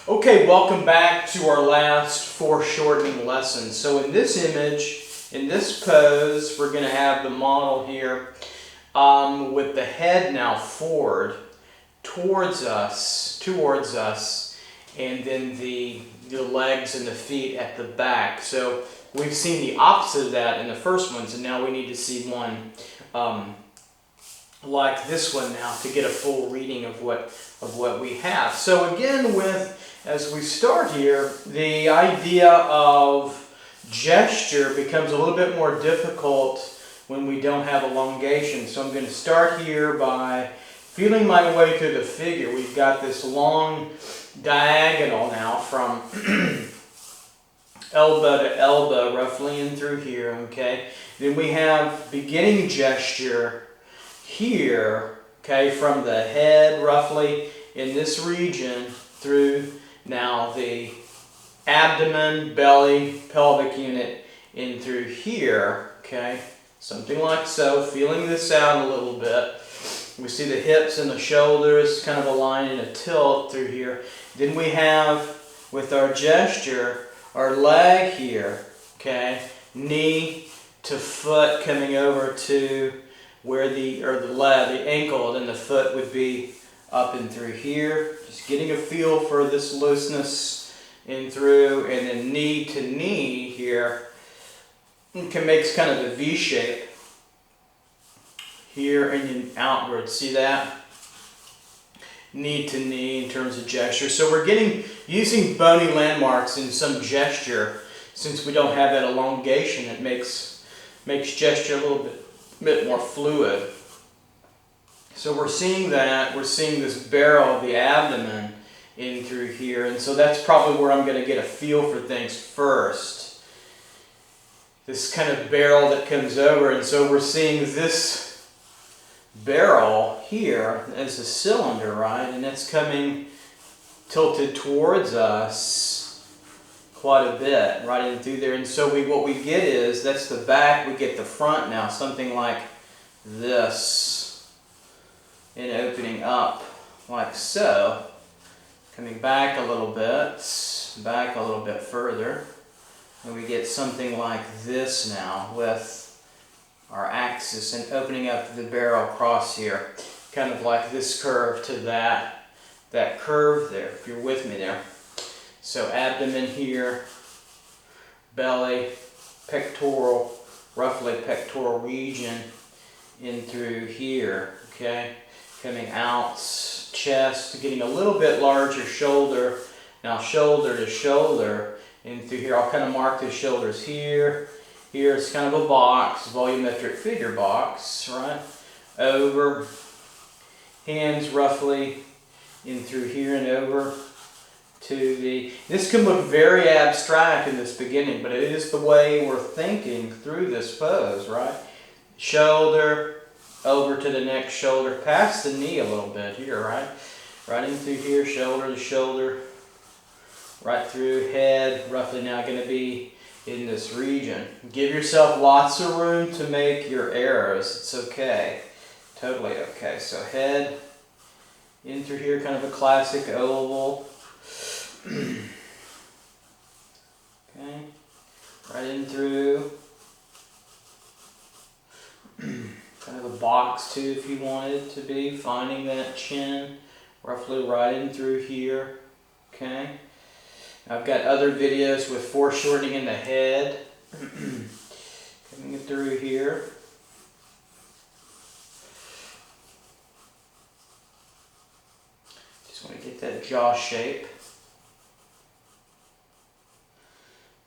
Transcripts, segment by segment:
Okay, welcome back to our last foreshortening lesson. So in this image, in this pose, we're going to have the model here with the head now forward towards us, and then the legs and the feet at the back. So we've seen the opposite of that in the first ones, and now we need to see one like this one now to get a full reading of what we have. So again, as we start here, the idea of gesture becomes a little bit more difficult when we don't have elongation. So I'm going to start here by feeling my way through the figure. We've got this long diagonal now from elbow to elbow, roughly in through here, okay? Then we have beginning gesture here, okay, from the head roughly in this region through now the abdomen, belly, pelvic unit in through here, okay, something like so, feeling this out a little bit. We see the hips and the shoulders kind of align in a tilt through here. Then we have, with our gesture, our leg here, okay, knee to foot coming over to where the ankle, then the foot would be up and through here. Just getting a feel for this looseness in through, and then knee to knee here. It makes kind of a V shape here and then outward. See that? Knee to knee in terms of gesture. So we're using bony landmarks in some gesture. Since we don't have that elongation, it makes gesture a little bit more fluid. So we're seeing that. We're seeing this barrel of the abdomen in through here. And so that's probably where I'm going to get a feel for things first. This kind of barrel that comes over. And so we're seeing this barrel here as a cylinder, right? And it's coming tilted towards us quite a bit, right in through there. And so what we get is, that's the back, we get the front now, something like this, and opening up like so, coming back a little bit further, and we get something like this now with our axis and opening up the barrel across here, kind of like this curve to that curve there, if you're with me there. So abdomen here, belly, pectoral, roughly pectoral region in through here, okay? Coming out, chest, getting a little bit larger shoulder. Now shoulder to shoulder in through here. I'll kind of mark the shoulders here. Here it's kind of a box, volumetric figure box, right? Over, hands roughly in through here and over to this can look very abstract in this beginning, but it is the way we're thinking through this pose, right? Shoulder, over to the next shoulder, past the knee a little bit here, right? Right in through here, shoulder to shoulder, right through head, roughly now going to be in this region. Give yourself lots of room to make your errors. It's okay. Totally okay. So head in through here, kind of a classic oval. Okay. Right in through. Kind of a box too if you want it to be. Finding that chin roughly right in through here. Okay. I've got other videos with foreshortening in the head. Coming through here. Just want to get that jaw shape.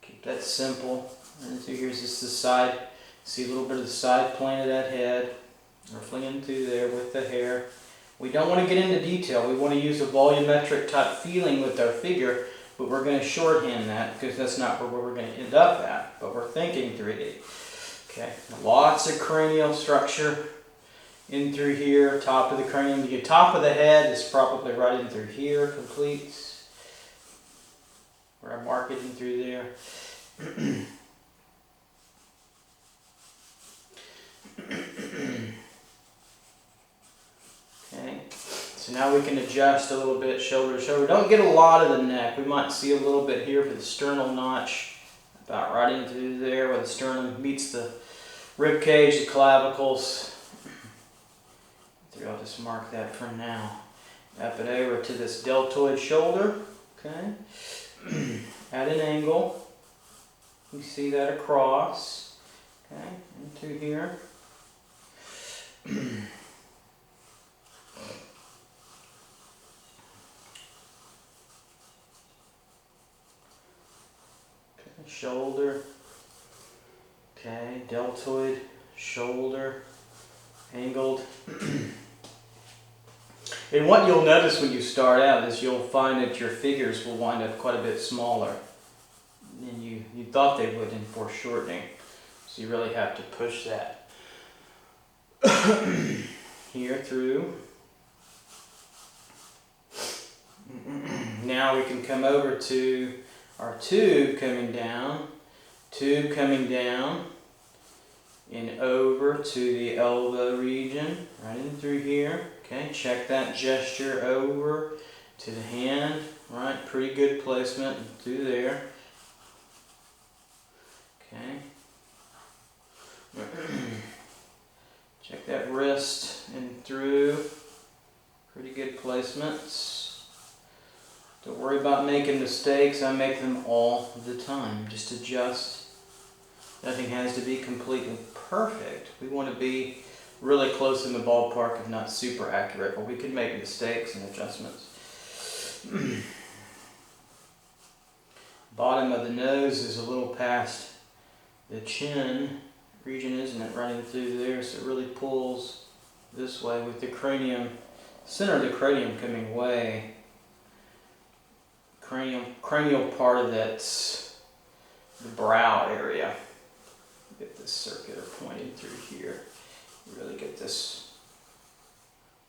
Keep that simple. And through here's just the side. See a little bit of the side plane of that head. Roughly in through there with the hair. We don't want to get into detail. We want to use a volumetric type feeling with our figure. But we're going to shorthand that because that's not where we're going to end up at. But we're thinking 3D. Okay, lots of cranial structure in through here. Top of the cranium. The top of the head is probably right in through here. Complete. Where I mark it in through there. Okay, so So now we can adjust a little bit shoulder to shoulder. Don't get a lot of the neck. We might see a little bit here for the sternal notch, about right into there where the sternum meets the rib cage, the clavicles. I'll just mark that for now. Up and over to this deltoid shoulder. Okay. At an angle. You see that across. Okay. Into here. Shoulder, okay, deltoid, shoulder, angled. And what you'll notice when you start out is you'll find that your figures will wind up quite a bit smaller than you thought they would in foreshortening. So you really have to push that. Here through. Now we can come over to our tube coming down, and over to the elbow region, right in through here. Okay, check that gesture over to the hand, right? Pretty good placement through there. Okay. Check that wrist and through. Pretty good placements. Don't worry about making mistakes. I make them all the time. Just adjust. Nothing has to be completely perfect. We want to be really close in the ballpark, if not super accurate, but we can make mistakes and adjustments. Bottom of the nose is a little past the chin region, isn't it? Running through there, so it really pulls this way with the cranium, center of the cranium coming way. Cranial part of that's the brow area. Get this circular pointing through here. Really get this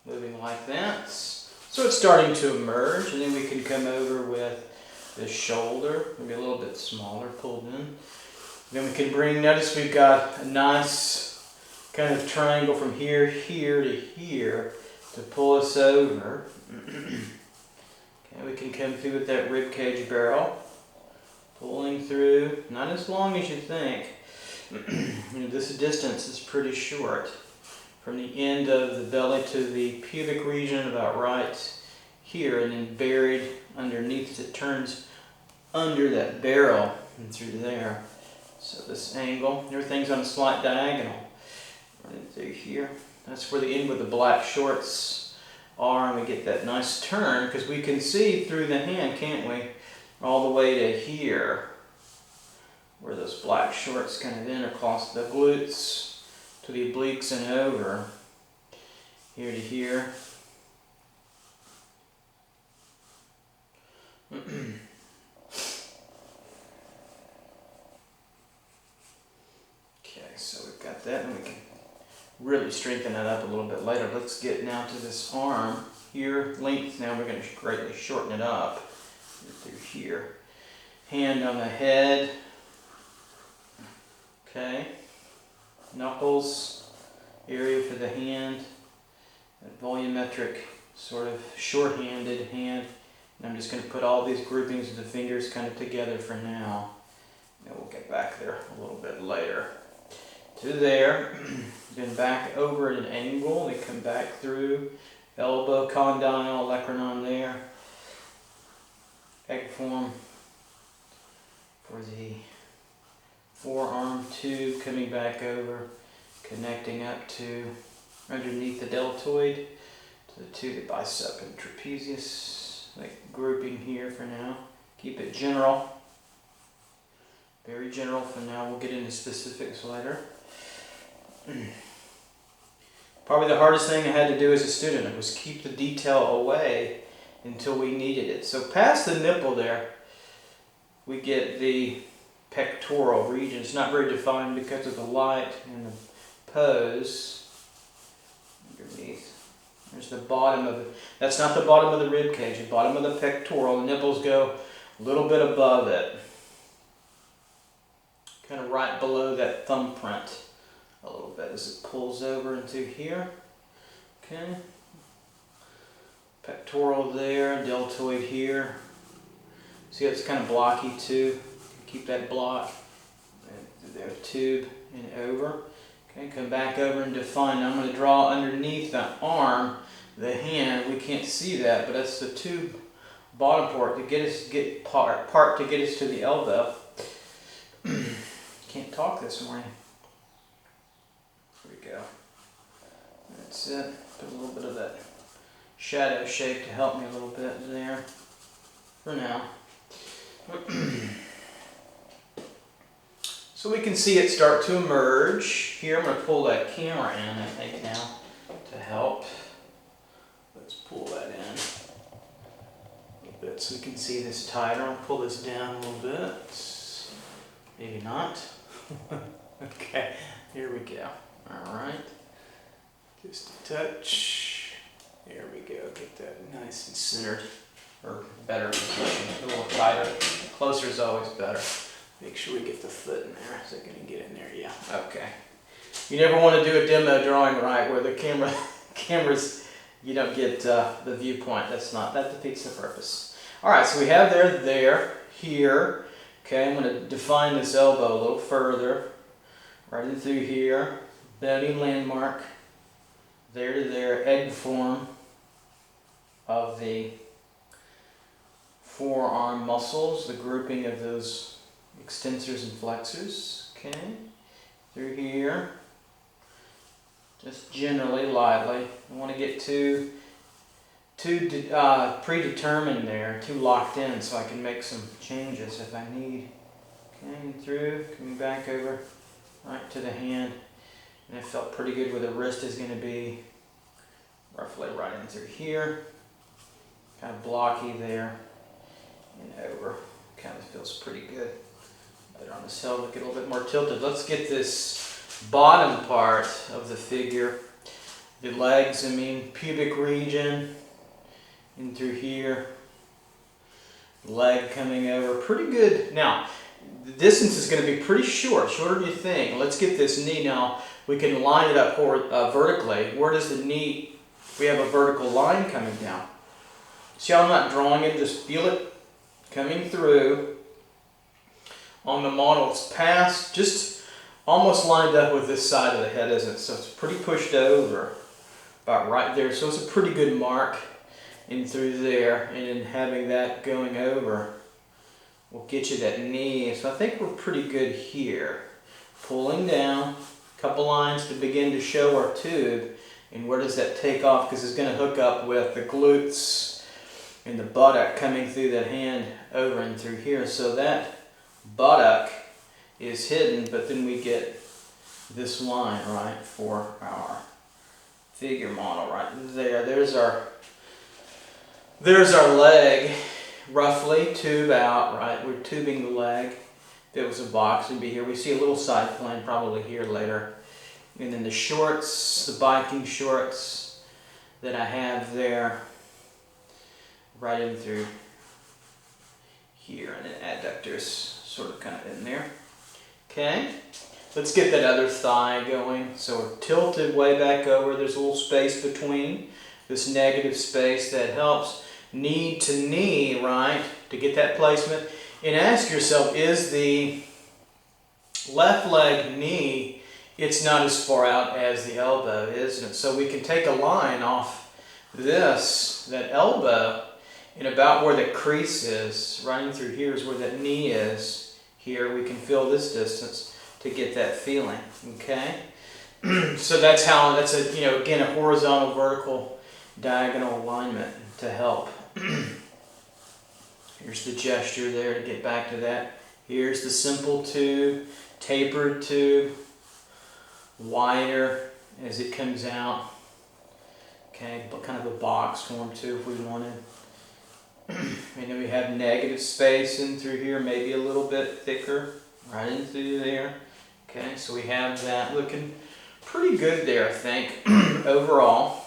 moving like that. So it's starting to emerge, and then we can come over with the shoulder, maybe a little bit smaller, pulled in. Then we can bring, notice we've got a nice kind of triangle from here to here to pull us over. Okay, we can come through with that rib cage barrel, pulling through, not as long as you think. This distance is pretty short. From the end of the belly to the pubic region, about right here, and then buried underneath as it turns under that barrel and through there. So this angle, everything's on a slight diagonal. Right through here. That's where the end with the black shorts are, and we get that nice turn because we can see through the hand, can't we? All the way to here, where those black shorts kind of in across the glutes to the obliques and over, here to here. Okay, so we've got that, and we can really strengthen that up a little bit later. Let's get now to this arm here, length. Now we're going to greatly shorten it up through here. Hand on the head. Okay. Knuckles, area for the hand. That volumetric, sort of short-handed hand. And I'm just going to put all these groupings of the fingers kind of together for now. And we'll get back there a little bit later. To there, then back over at an angle, we come back through, elbow, condyle, olecranon there, egg form for the forearm tube, coming back over, connecting up to underneath the deltoid, to the bicep and trapezius, like grouping here for now. Keep it general, very general for now. We'll get into specifics later. Probably the hardest thing I had to do as a student was keep the detail away until we needed it. So past the nipple there, we get the pectoral region. It's not very defined because of the light and the pose underneath. There's the bottom of it. That's not the bottom of the rib cage, the bottom of the pectoral. The nipples go a little bit above it. Kind of right below that thumbprint. A little bit as it pulls over into here. Okay. Pectoral there, deltoid here. See, it's kind of blocky too. Keep that block. There, tube and over. Okay, come back over and define. Now I'm going to draw underneath the arm, the hand. We can't see that, but that's the tube bottom part to get us part to get us to the elbow. Can't talk this morning. Here we go. That's it. Put a little bit of that shadow shape to help me a little bit there for now. So we can see it start to emerge. Here I'm going to pull that camera in, I think, now to help. Let's pull that in a little bit so we can see this tighter. I'll pull this down a little bit. Maybe not. Okay, here we go. All right. Just a touch. There we go. Get that nice and centered, or better position. A little tighter. Closer is always better. Make sure we get the foot in there. Is it going to get in there? Yeah. Okay. You never want to do a demo drawing, right, where the cameras, you don't get the viewpoint. That defeats the purpose. All right, so we have there, here. Okay, I'm going to define this elbow a little further. Right in through here. Bony landmark. There to there. Egg form of the forearm muscles. The grouping of those extensors and flexors. Okay. Through here. Just generally, lightly. I want to get too predetermined there, too locked in, so I can make some changes if I need. Okay, and through, coming back over, right to the hand. And it felt pretty good where the wrist is going to be, roughly right in through here. Kind of blocky there, and over. Kind of feels pretty good. Better on this elbow, get a little bit more tilted. Let's get this bottom part of the figure, the legs, pubic region, in through here, leg coming over, pretty good. Now, the distance is going to be pretty short, shorter than you think. Let's get this knee now. We can line it up vertically. Where does the knee, we have a vertical line coming down. See how I'm not drawing it, just feel it coming through. On the model, it's past, just almost lined up with this side of the head, isn't it? So it's pretty pushed over, about right there. So it's a pretty good mark in through there, and then having that going over will get you that knee. So I think we're pretty good here. Pulling down, a couple lines to begin to show our tube, and where does that take off? Because it's going to hook up with the glutes and the buttock coming through that hand over and through here. So that buttock is hidden, but then we get this line, right, for our figure model right there. There's our leg, roughly, tube out, right? We're tubing the leg. If it was a box, it'd be here. We see a little side plane probably here later. And then the shorts, the biking shorts that I have there, right in through here, and then adductors sort of kind of in there. Okay, let's get that other thigh going. So we're tilted way back over. There's a little space between, this negative space that helps knee to knee, right, to get that placement. And ask yourself, is the left leg knee, it's not as far out as the elbow, isn't it? So we can take a line off this, that elbow, and about where the crease is, running through here is where that knee is. Here we can feel this distance to get that feeling, okay? So that's how, that's a, again, a horizontal, vertical, diagonal alignment to help. Here's the gesture there to get back to that. Here's the simple tube, tapered tube, wider as it comes out. Okay, but kind of a box form too if we wanted. And then we have negative space in through here, maybe a little bit thicker, right in through there. Okay, so we have that looking pretty good there, I think, overall.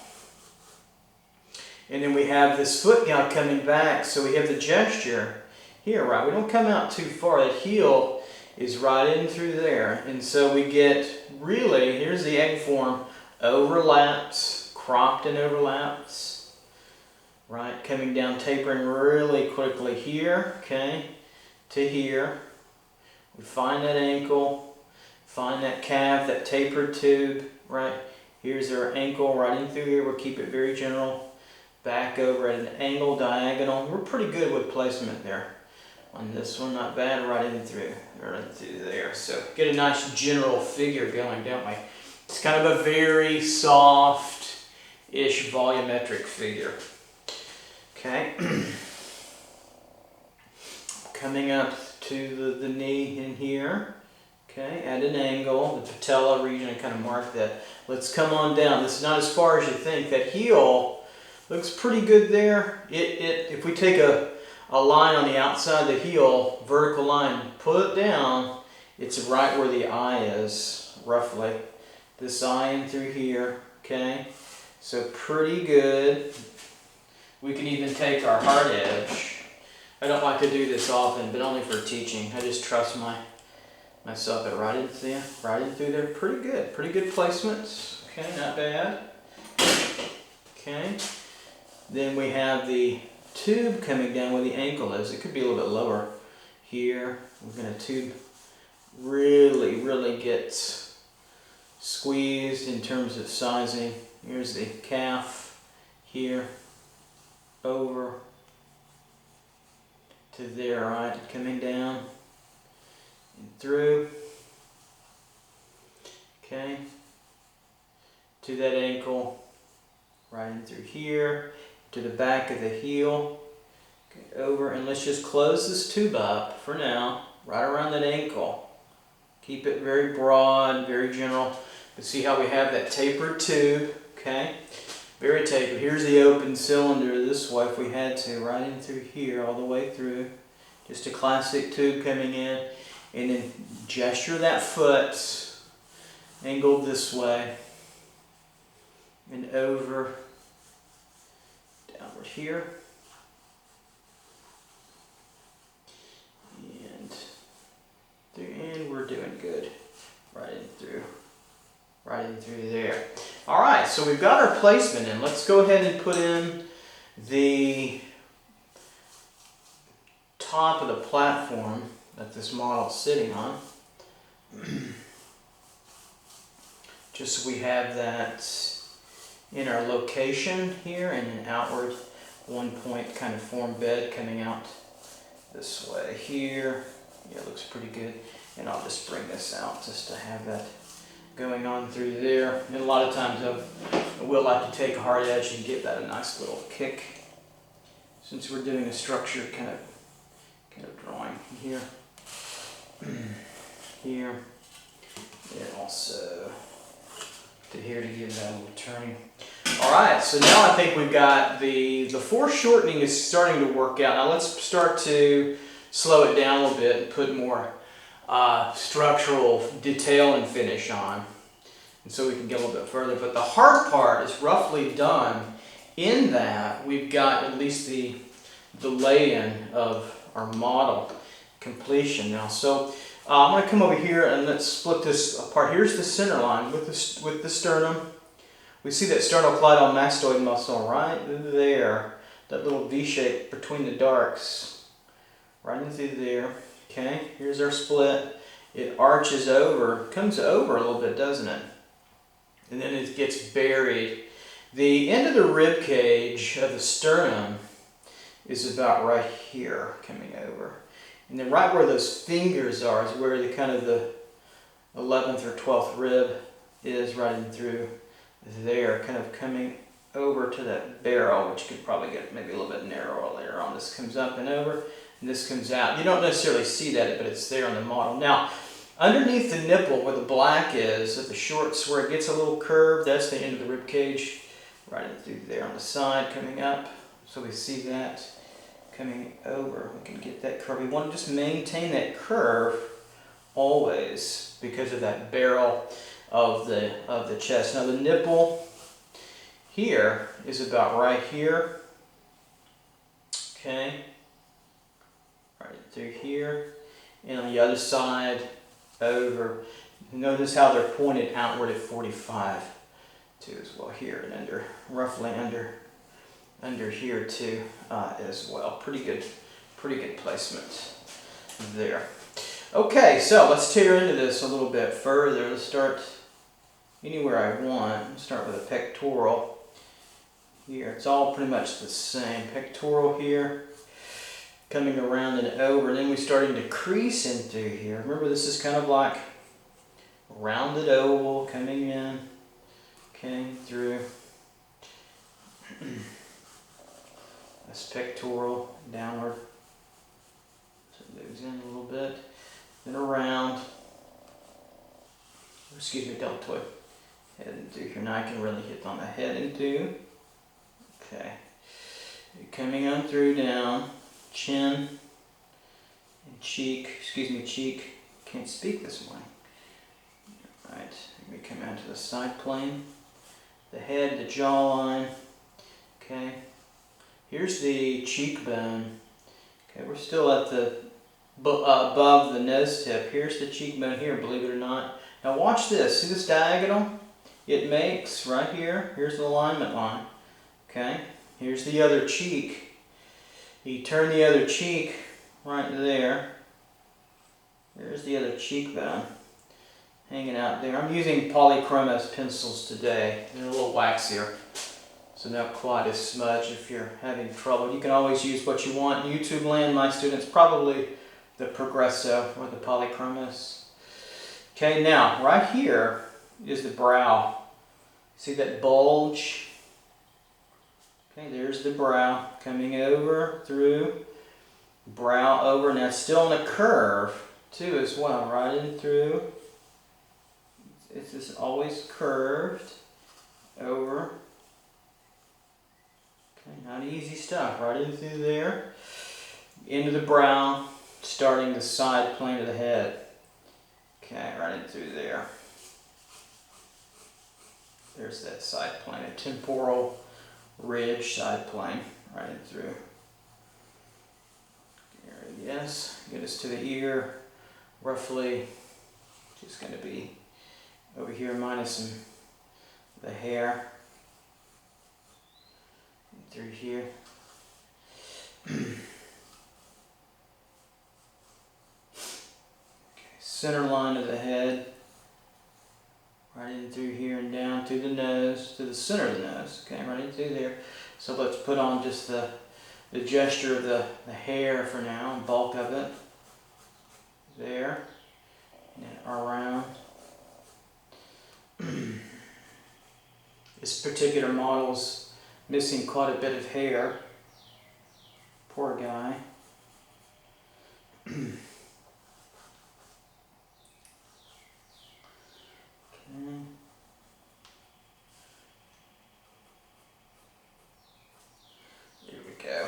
And then we have this foot now coming back, so we have the gesture here, right? We don't come out too far. That heel is right in through there. And so we get, really, here's the egg form, overlaps, cropped and overlaps. right? Coming down, tapering really quickly here, okay, to here. We find that ankle, find that calf, that tapered tube, right? Here's our ankle right in through here. We'll keep it very general. Back over at an angle, diagonal. We're pretty good with placement there. On this one, not bad, right in through there. So get a nice general figure going, don't we? It's kind of a very soft-ish volumetric figure. Okay. Coming up to the knee in here. Okay, at an angle, the patella region, I kind of mark that. Let's come on down. This is not as far as you think. That heel looks pretty good there. If we take a line on the outside of the heel, vertical line, pull it down, it's right where the eye is, roughly. This eye in through here, okay? So pretty good. We can even take our hard edge. I don't like to do this often, but only for teaching. I just trust myself at right in through there. Pretty good placements. Okay, not bad. Okay. Then we have the tube coming down where the ankle is. It could be a little bit lower here. We're going to tube really get squeezed in terms of sizing. Here's the calf here, over to there, right? Coming down and through. Okay. To that ankle, right in through here, to the back of the heel. Okay, over, and let's just close this tube up for now, right around that ankle. Keep it very broad, very general. You see how we have that tapered tube, okay? Very tapered. Here's the open cylinder this way if we had to, right in through here, all the way through. Just a classic tube coming in. And then gesture that foot, angled this way, and over, downward here. And through, and we're doing good. Right in through there. All right, so we've got our placement in. Let's go ahead and put in the top of the platform that this model is sitting on. Just so we have that in our location here, and an outward one point kind of form bed coming out this way here. Yeah, it looks pretty good. And I'll just bring this out just to have that going on through there. And a lot of times I will like to take a hard edge and give that a nice little kick, since we're doing a structured kind of drawing here. Here, and also to here to give that a little turning. All right, so now I think we've got the foreshortening is starting to work out. Now let's start to slow it down a little bit and put more structural detail and finish on, and so we can get a little bit further. But the hard part is roughly done in that we've got at least the lay-in of our model completion now. So I'm going to come over here and let's split this apart. Here's the center line with the sternum. We see that sternocleidomastoid muscle right there, that little V shape between the darks, right into there. Okay, here's our split. It arches over, comes over a little bit, doesn't it? And then it gets buried. The end of the rib cage of the sternum is about right here, coming over. And then right where those fingers are is where the kind of the 11th or 12th rib is, right in through there, kind of coming over to that barrel, which could probably get maybe a little bit narrower later on. This comes up and over, and this comes out. You don't necessarily see that, but it's there on the model. Now, underneath the nipple where the black is, at the shorts where it gets a little curve, that's the end of the rib cage, right in through there on the side, coming up. So we see that coming over. We can get that curve. We want to just maintain that curve always because of that barrel of the chest. Now the nipple here is about right here. Okay. Right through here. And on the other side over. Notice how they're pointed outward at 45 too as well here, and under, roughly under under here too as well. Pretty good placement there. Okay, so let's tear into this a little bit further. Let's start anywhere I want. Let's start with a pectoral here. It's all pretty much the same. Pectoral here, coming around and over. Then we're starting to crease in through here. Remember, this is kind of like a rounded oval coming in, came through. That's pectoral, downward. So it moves in a little bit. Then around. Excuse me, deltoid. Heading through here. Now I can really hit on the head and through. Okay. Coming on through down. Chin. And cheek. Excuse me, cheek. Can't speak this morning. Alright. We come out to the side plane. The head, the jawline. Okay. Here's the cheekbone. Okay, we're still at the above the nose tip. Here's the cheekbone here, believe it or not. Now watch this. See this diagonal? It makes right here. Here's the alignment line. Okay. Here's the other cheek. You turn the other cheek right there. There's the other cheekbone hanging out there. I'm using polychromos pencils today. They're a little waxier, so not quite as smudge if you're having trouble. You can always use what you want. In YouTube land, my students, probably the Progresso or the polychromos. Okay, now right here is the brow. See that bulge? Okay, there's the brow coming over through, brow over. Now it's still on a curve too as well, right in through. It's just always curved over. Okay, not easy stuff. Right in through there, into the brow, starting the side plane of the head. Okay, right in through there. There's that side plane, a temporal ridge side plane, right in through. There it is. Get us to the ear, roughly, just going to be over here minus the hair. Through here. Center line of the head, right in through here and down through the nose, to the center of the nose, okay, right in through there. So let's put on just the gesture of the hair for now, and bulk of it, there, and around. This particular model's missing quite a bit of hair, poor guy. There we go.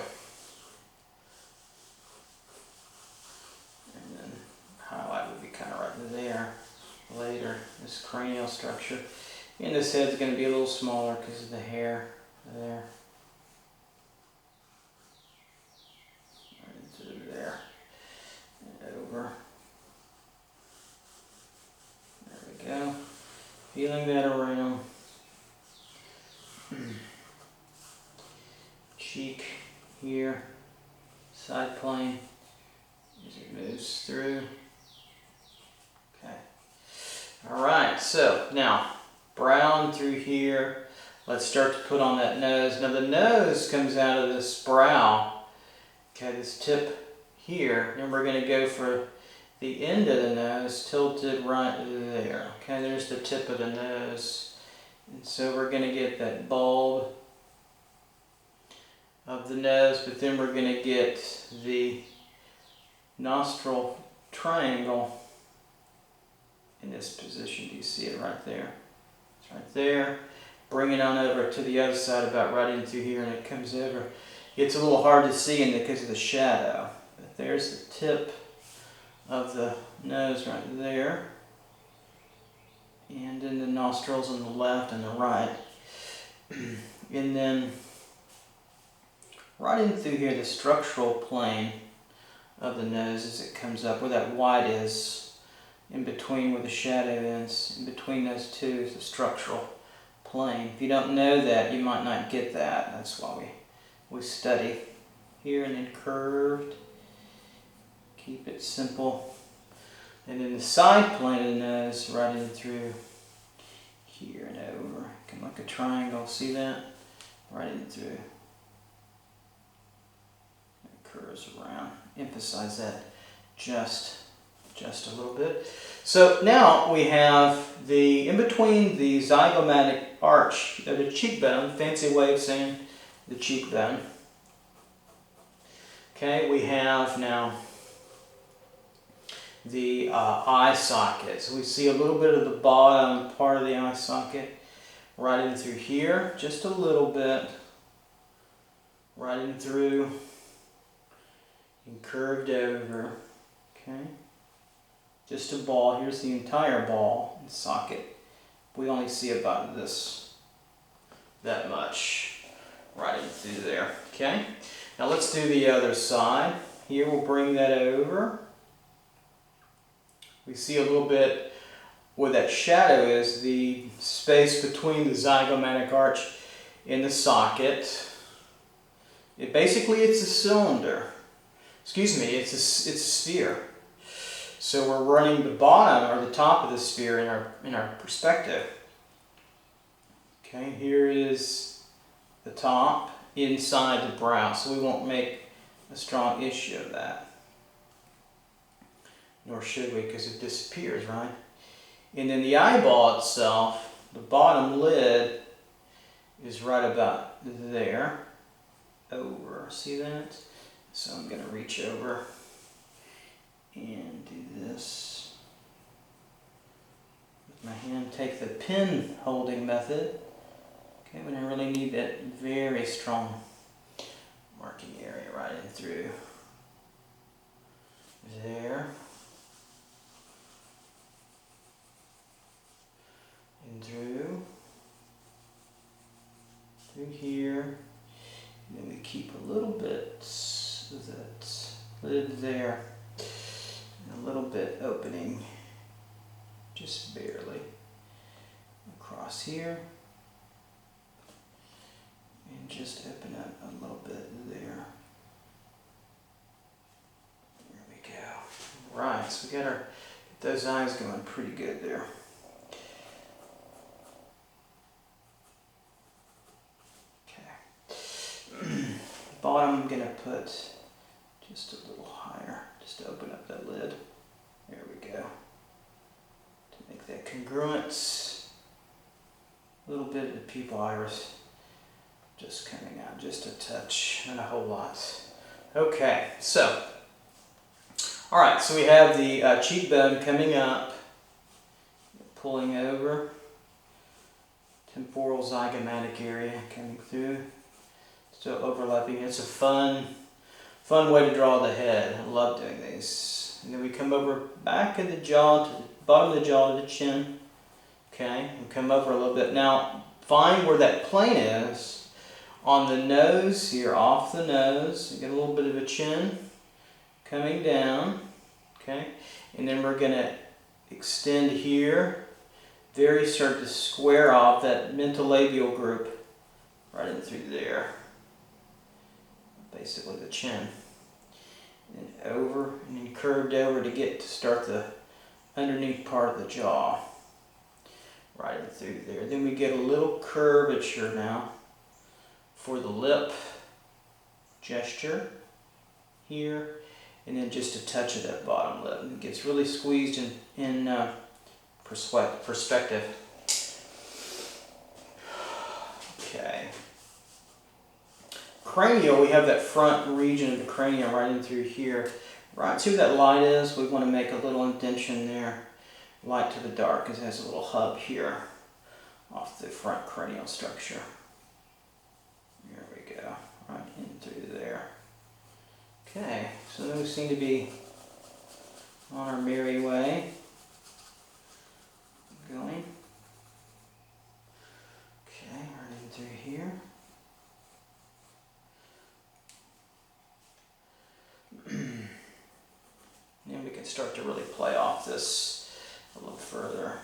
And then highlight would be kind of right there later, this cranial structure. And this head's going to be a little smaller because of the hair there. Right through there. And over. There we go. Feeling that around. Cheek here, side plane as it moves through. Okay. Alright, so now brown through here. Let's start to put on that nose. Now the nose comes out of this brow. Okay, this tip here. And we're going to go for the end of the nose tilted right there. Okay, there's the tip of the nose. And so we're going to get that bulb of the nose, but then we're going to get the nostril triangle in this position. Do you see it right there? It's right there. Bring it on over to the other side, about right in through here, and it comes over. It's a little hard to see because of the shadow, but there's the tip of the nose right there, and then the nostrils on the left and the right. And then right in through here, the structural plane of the nose as it comes up, where that white is, in between where the shadow is, in between those two is the structural plane. If you don't know that, you might not get that. That's why we we study. Here and then curved. Keep it simple. And then the side plane of the nose right in through here and over. Kind of like a triangle, see that? Right in through. It curves around. Emphasize that just a little bit. So now we have in between the zygomatic arch, the cheekbone, fancy way of saying the cheekbone. Okay, we have now the eye socket. So we see a little bit of the bottom part of the eye socket right in through here, just a little bit, right in through and curved over. Okay, just a ball. Here's the entire ball and socket. We only see about that much right in through there. Okay, now let's do the other side. Here we'll bring that over. We see a little bit where that shadow is, the space between the zygomatic arch and the socket. Basically it's a cylinder. Excuse me, it's a sphere. So we're running the bottom or the top of the sphere in our perspective. Okay, here is the top inside the brow, so we won't make a strong issue of that. Nor should we, because it disappears, right? And then the eyeball itself, the bottom lid is right about there. Over, see that? So I'm going to reach over and do this. With my hand, take the pin holding method. Okay, when I really need that very strong marking area right in through there. And through here, and then we keep a little bit of that lid there, and a little bit opening, just barely, across here, and just open up a little bit there. There we go. Right, so we got those eyes going pretty good there. Bottom I'm going to put just a little higher, just to open up that lid. There we go. To make that congruent. A little bit of the pupil iris just coming out, just a touch, not a whole lot. Okay, so, alright, so we have the cheekbone coming up, pulling over, temporal zygomatic area coming through. Still overlapping. It's a fun way to draw the head. I love doing these. And then we come over back of the jaw, to the bottom of the jaw to the chin. Okay, and come over a little bit. Now, find where that plane is on the nose here, off the nose. You get a little bit of a chin coming down. Okay, and then we're going to extend here. Start to square off that mentolabial group right in through there. Basically the chin, and then over, and then curved over to start the underneath part of the jaw, right in through there. Then we get a little curvature now for the lip gesture here, and then just a touch of that bottom lip. And it gets really squeezed in perspective. Okay. Cranial, we have that front region of the cranium right in through here. Right, see where that light is? We want to make a little indentation there. Light to the dark, because it has a little hub here off the front cranial structure. There we go, right in through there. Okay, so then we seem to be on our merry way. Going. Okay, right in through here. And we can start to really play off this a little further.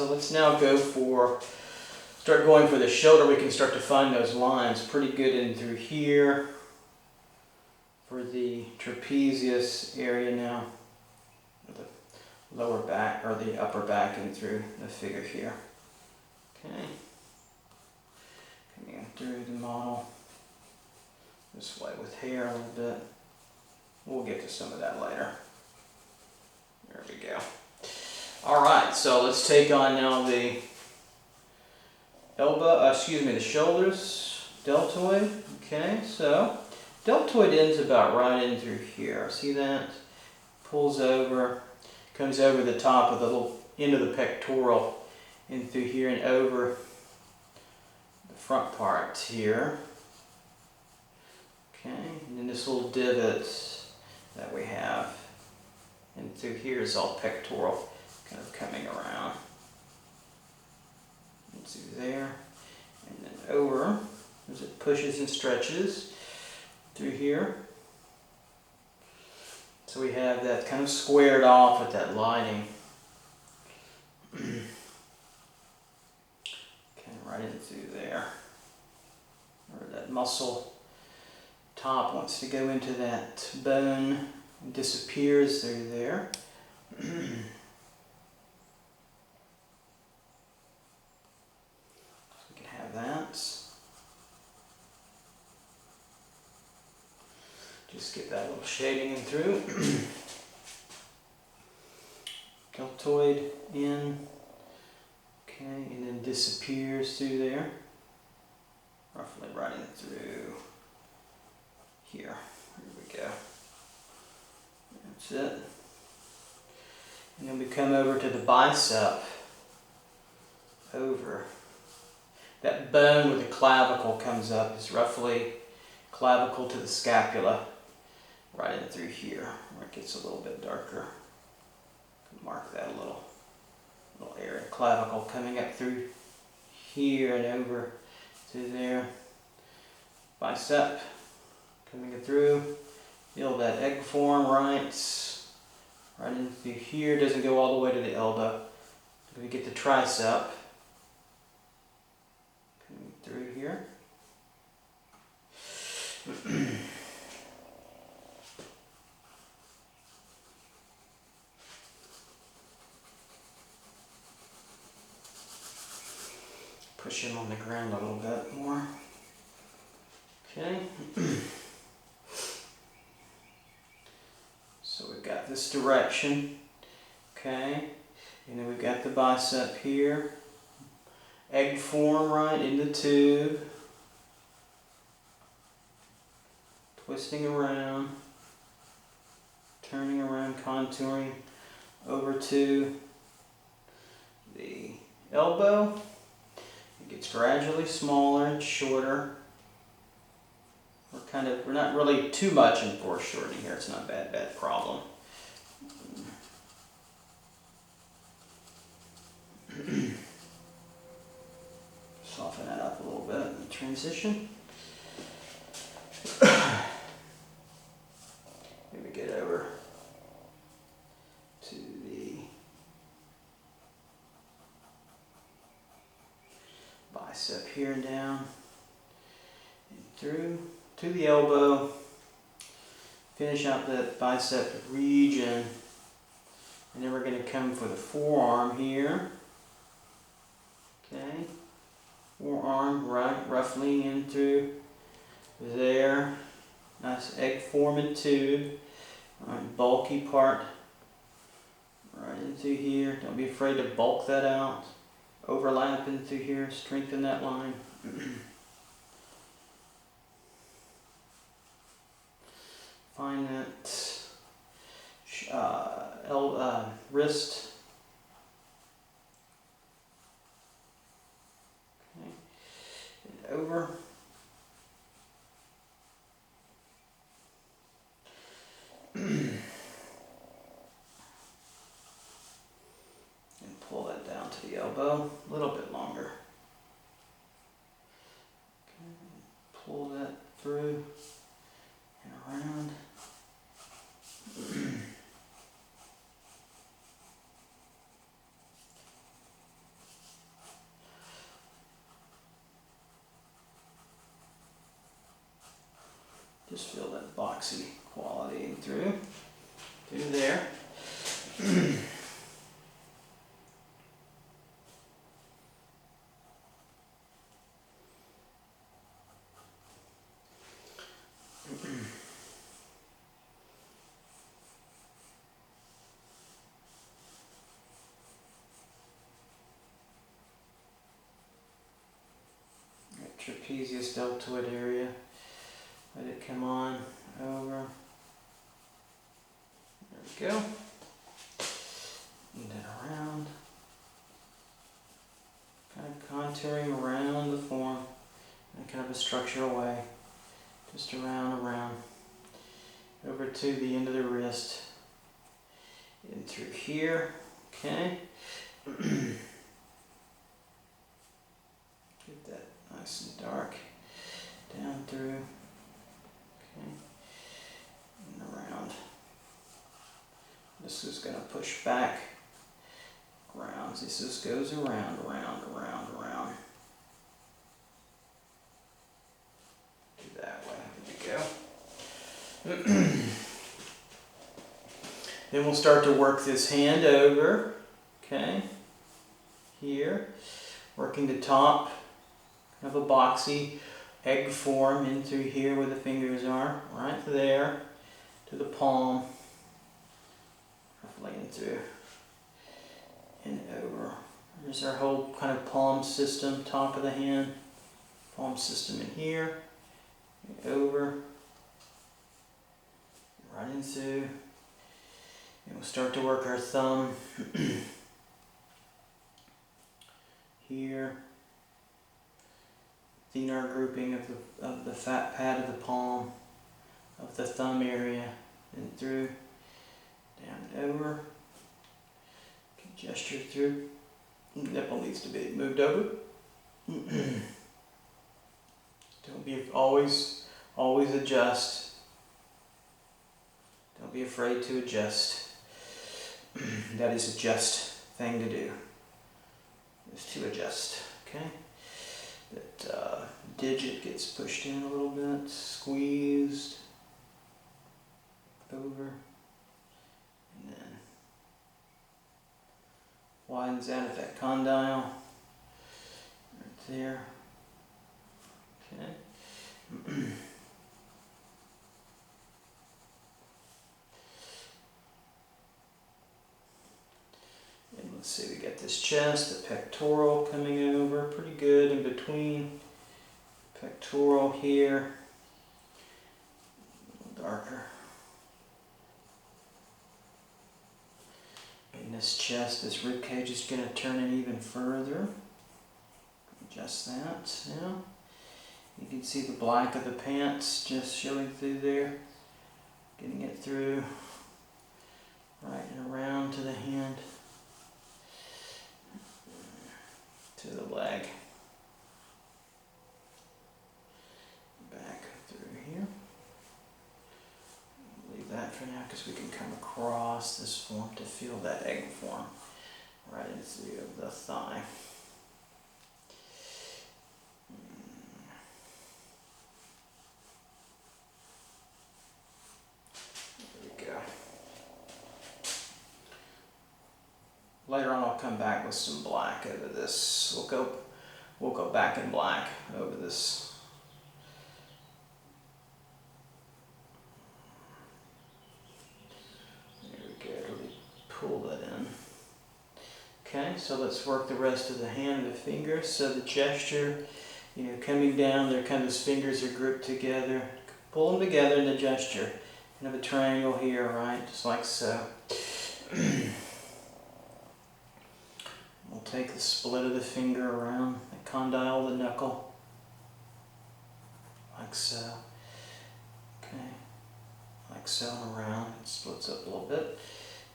so let's now start going for the shoulder. We can start to find those lines pretty good in through here for the trapezius area now. The lower back or the upper back and through the figure here. Okay. Coming in through the model this way with hair a little bit. We'll get to some of that later. There we go. Alright, so let's take on now the the shoulders, deltoid. Okay, so deltoid ends about right in through here. See that? Pulls over, comes over the top of the little end of the pectoral in through here and over the front part here. Okay, and then this little divot that we have, and through here is all pectoral, kind of coming around. And through there, and then over as it pushes and stretches through here. So we have that kind of squared off with that lining. Okay, right in through there. Or that muscle top wants to go into that bone and disappears through there. We can have that. Just get that little shading in through. Deltoid in. Okay, and then disappears through there. Roughly right in through here. Here we go. That's it. And then we come over to the bicep. Over. That bone where the clavicle comes up is roughly clavicle to the scapula. Right in through here, where it gets a little bit darker. Mark that a little area. Clavicle coming up through here and over to there. Bicep coming through. Feel that egg form right in through here. Doesn't go all the way to the elbow. We get the tricep coming through here. Push him on the ground a little bit more. Okay. So we've got this direction. Okay. And then we've got the bicep here. Egg form right in the tube. Twisting around. Turning around, contouring over to the elbow. It gets gradually smaller and shorter. We're not really too much in foreshortening here. It's not a bad problem. Soften that up a little bit in the transition. Maybe get over to the bicep here and down and through to the elbow. Finish out that bicep region, and then we're going to come for the forearm here. Okay, forearm right roughly in through there. Nice egg forming tube. All right, bulky part right into here. Don't be afraid to bulk that out. Overlap into here, strengthen that line. Find that wrist. Okay. And over. And pull that down to the elbow, a little bit longer. Okay. Pull that through and around. Just feel that boxy quality in through there. Trapezius deltoid area. Let it come on over. There we go. And then around. Kind of contouring around the form in kind of a structural way. Just around. Over to the end of the wrist. In through here. Okay. Get that nice and dark. Down through. Okay. And around. This is going to push back. Rounds. This just goes around. Do that way. There we go. Then we'll start to work this hand over. Okay. Here. Working the top. Kind of a boxy egg form in through here where the fingers are. Right there. To the palm. Roughly in through. And over. There's our whole kind of palm system, top of the hand. Palm system in here. Over. Right into. And we'll start to work our thumb. Here. Thenar grouping of the fat pad of the palm. Of the thumb area. And through. Down and over. Gesture through. Nipple needs to be moved over. Don't be always adjust. Don't be afraid to adjust. That is a just thing to do. Is to adjust. Okay. That digit gets pushed in a little bit, squeezed over. Widens out at that condyle, right there. Okay. And let's see, we got this chest, the pectoral coming over, pretty good in between. Pectoral here, a little darker. In this chest, this rib cage is going to turn in even further. Adjust that now. You can see the black of the pants just showing through there. Getting it through right and around to the hand. To the leg. Back through here. Leave that for now because we can come across this form to feel that egg form right into the thigh. There we go. Later on I'll come back with some black over this. We'll go back in black over this. Pull that in. Okay, so let's work the rest of the hand and the fingers. So the gesture, coming down, they're kind of his fingers are grouped together. Pull them together in the gesture. Kind of a triangle here, right? Just like so. We'll take the split of the finger around the condyle of the knuckle. Like so. Okay. Like so and around. It splits up a little bit.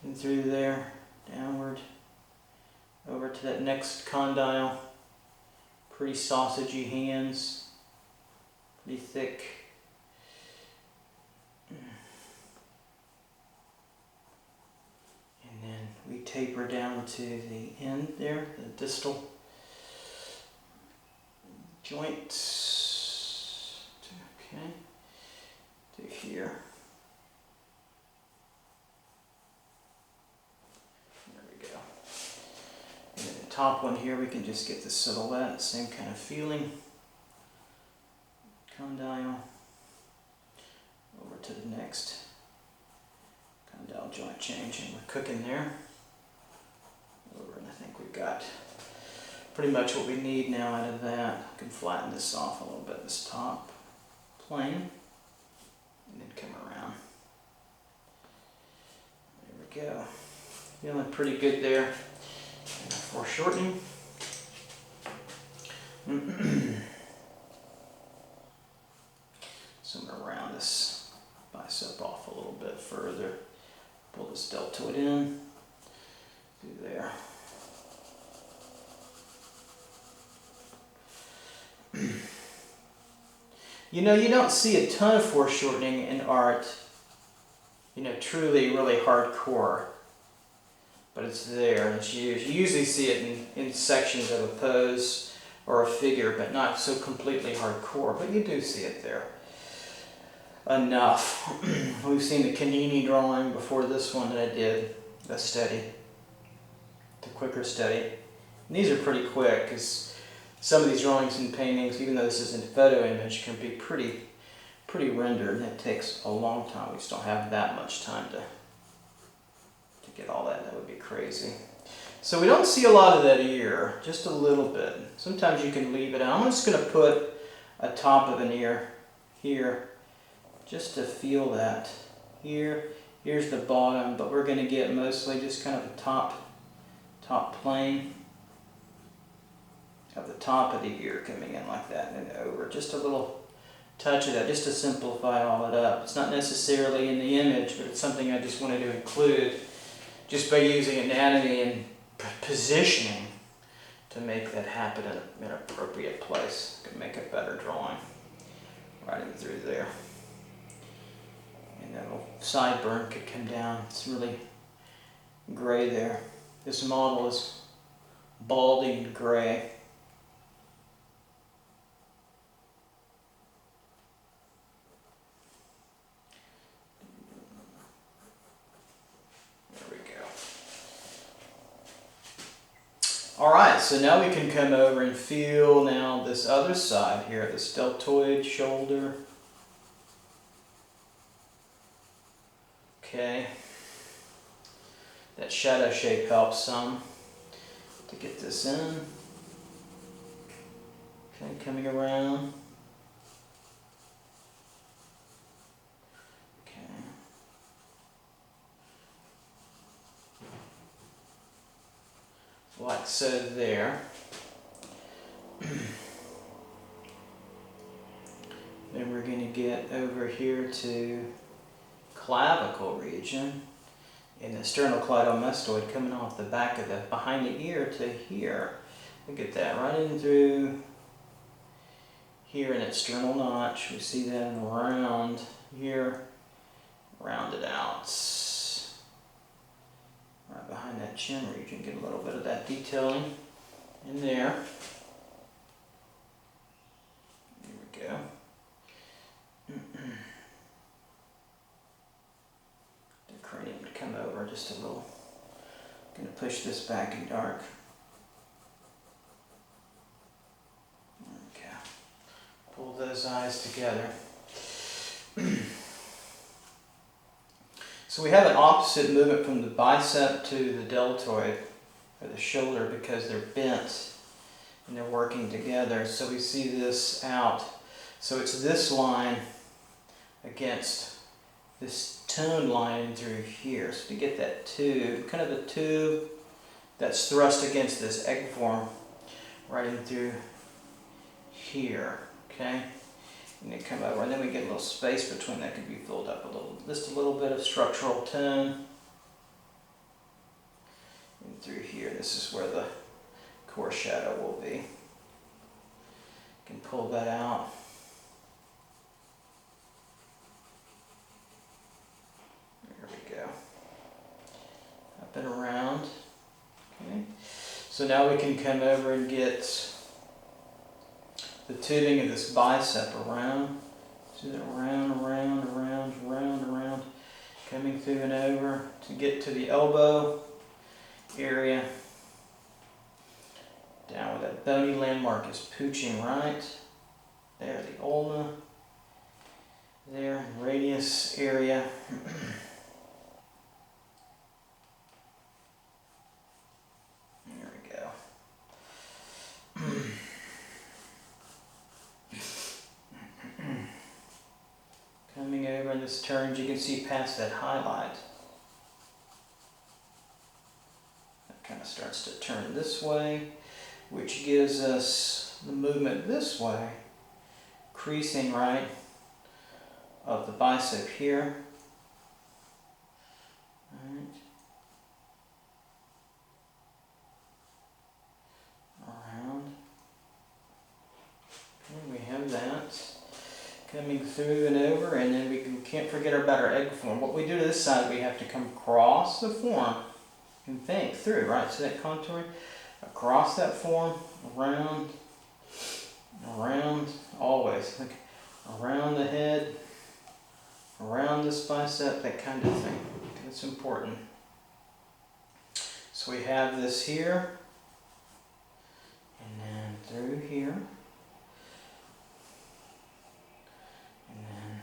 And through there, downward, over to that next condyle. Pretty sausagey hands, pretty thick. And then we taper down to the end there, the distal joint. Okay, here. There we go. And then the top one here, we can just get the silhouette, same kind of feeling. Condyle. Over to the next condyle joint change, and we're cooking there. Over, and I think we've got pretty much what we need now out of that. I can flatten this off a little bit, this top plane, and then come around. There we go. Feeling pretty good there. And foreshortening. So I'm going to round this bicep off a little bit further. Pull this deltoid in. Do there. You know, you don't see a ton of foreshortening in art, you know, truly really hardcore, but it's there and it's used. You usually see it in sections of a pose or a figure, but not so completely hardcore, but you do see it there enough. We've seen the Canini drawing before this one that I did, the study, the quicker study. And these are pretty quick because some of these drawings and paintings, even though this isn't a photo image, can be pretty rendered, and it takes a long time. We just don't have that much time to get all that. That would be crazy. So we don't see a lot of that ear, just a little bit. Sometimes you can leave it out. I'm just going to put a top of an ear here, just to feel that. Here's the bottom, but we're going to get mostly just kind of a top plane of the top of the ear coming in like that, and then over. Just a little touch of that, just to simplify all it up. It's not necessarily in the image, but it's something I just wanted to include just by using anatomy and positioning to make that happen in an appropriate place. Can make a better drawing. Right in through there. And that little sideburn could come down. It's really gray there. This model is balding and gray. Alright, so now we can come over and feel now this other side here, this deltoid shoulder. Okay. That shadow shape helps some to get this in. Okay, coming around. Like so there. Then we're going to get over here to clavicle region, and the sternocleidomastoid coming off the back of the behind the ear to here. Look at that, right in through here in that sternal notch. We see that around here, rounded out. Right behind that chin region, get a little bit of that detailing in there. There we go. The cranium to come over just a little. Going to push this back in dark. Okay. Pull those eyes together. So we have an opposite movement from the bicep to the deltoid, or the shoulder, because they're bent and they're working together. So we see this out. So it's this line against this tone line through here. So to get that tube, kind of a tube that's thrust against this egg form right in through here, okay? And they come over, and then we get a little space between that could be filled up a little, just a little bit of structural tone. And through here, this is where the core shadow will be. You can pull that out. There we go. Up and around. Okay. So now we can come over and get the tubing of this bicep around. So that around, around, around, around, around, coming through and over to get to the elbow area. Down where that bony landmark is pooching right. There, the ulna. There, radius area. There we go. Coming over in this turns, you can see past that highlight. That kind of starts to turn this way, which gives us the movement this way, creasing right of the bicep here. Right. Around. And we have that coming through and over, and then we can't forget about our egg form. What we do to this side, we have to come across the form and think through, right? So that contouring, across that form, around, around, always. Like around the head, around this bicep, that kind of thing. That's important. So we have this here, and then through here, and then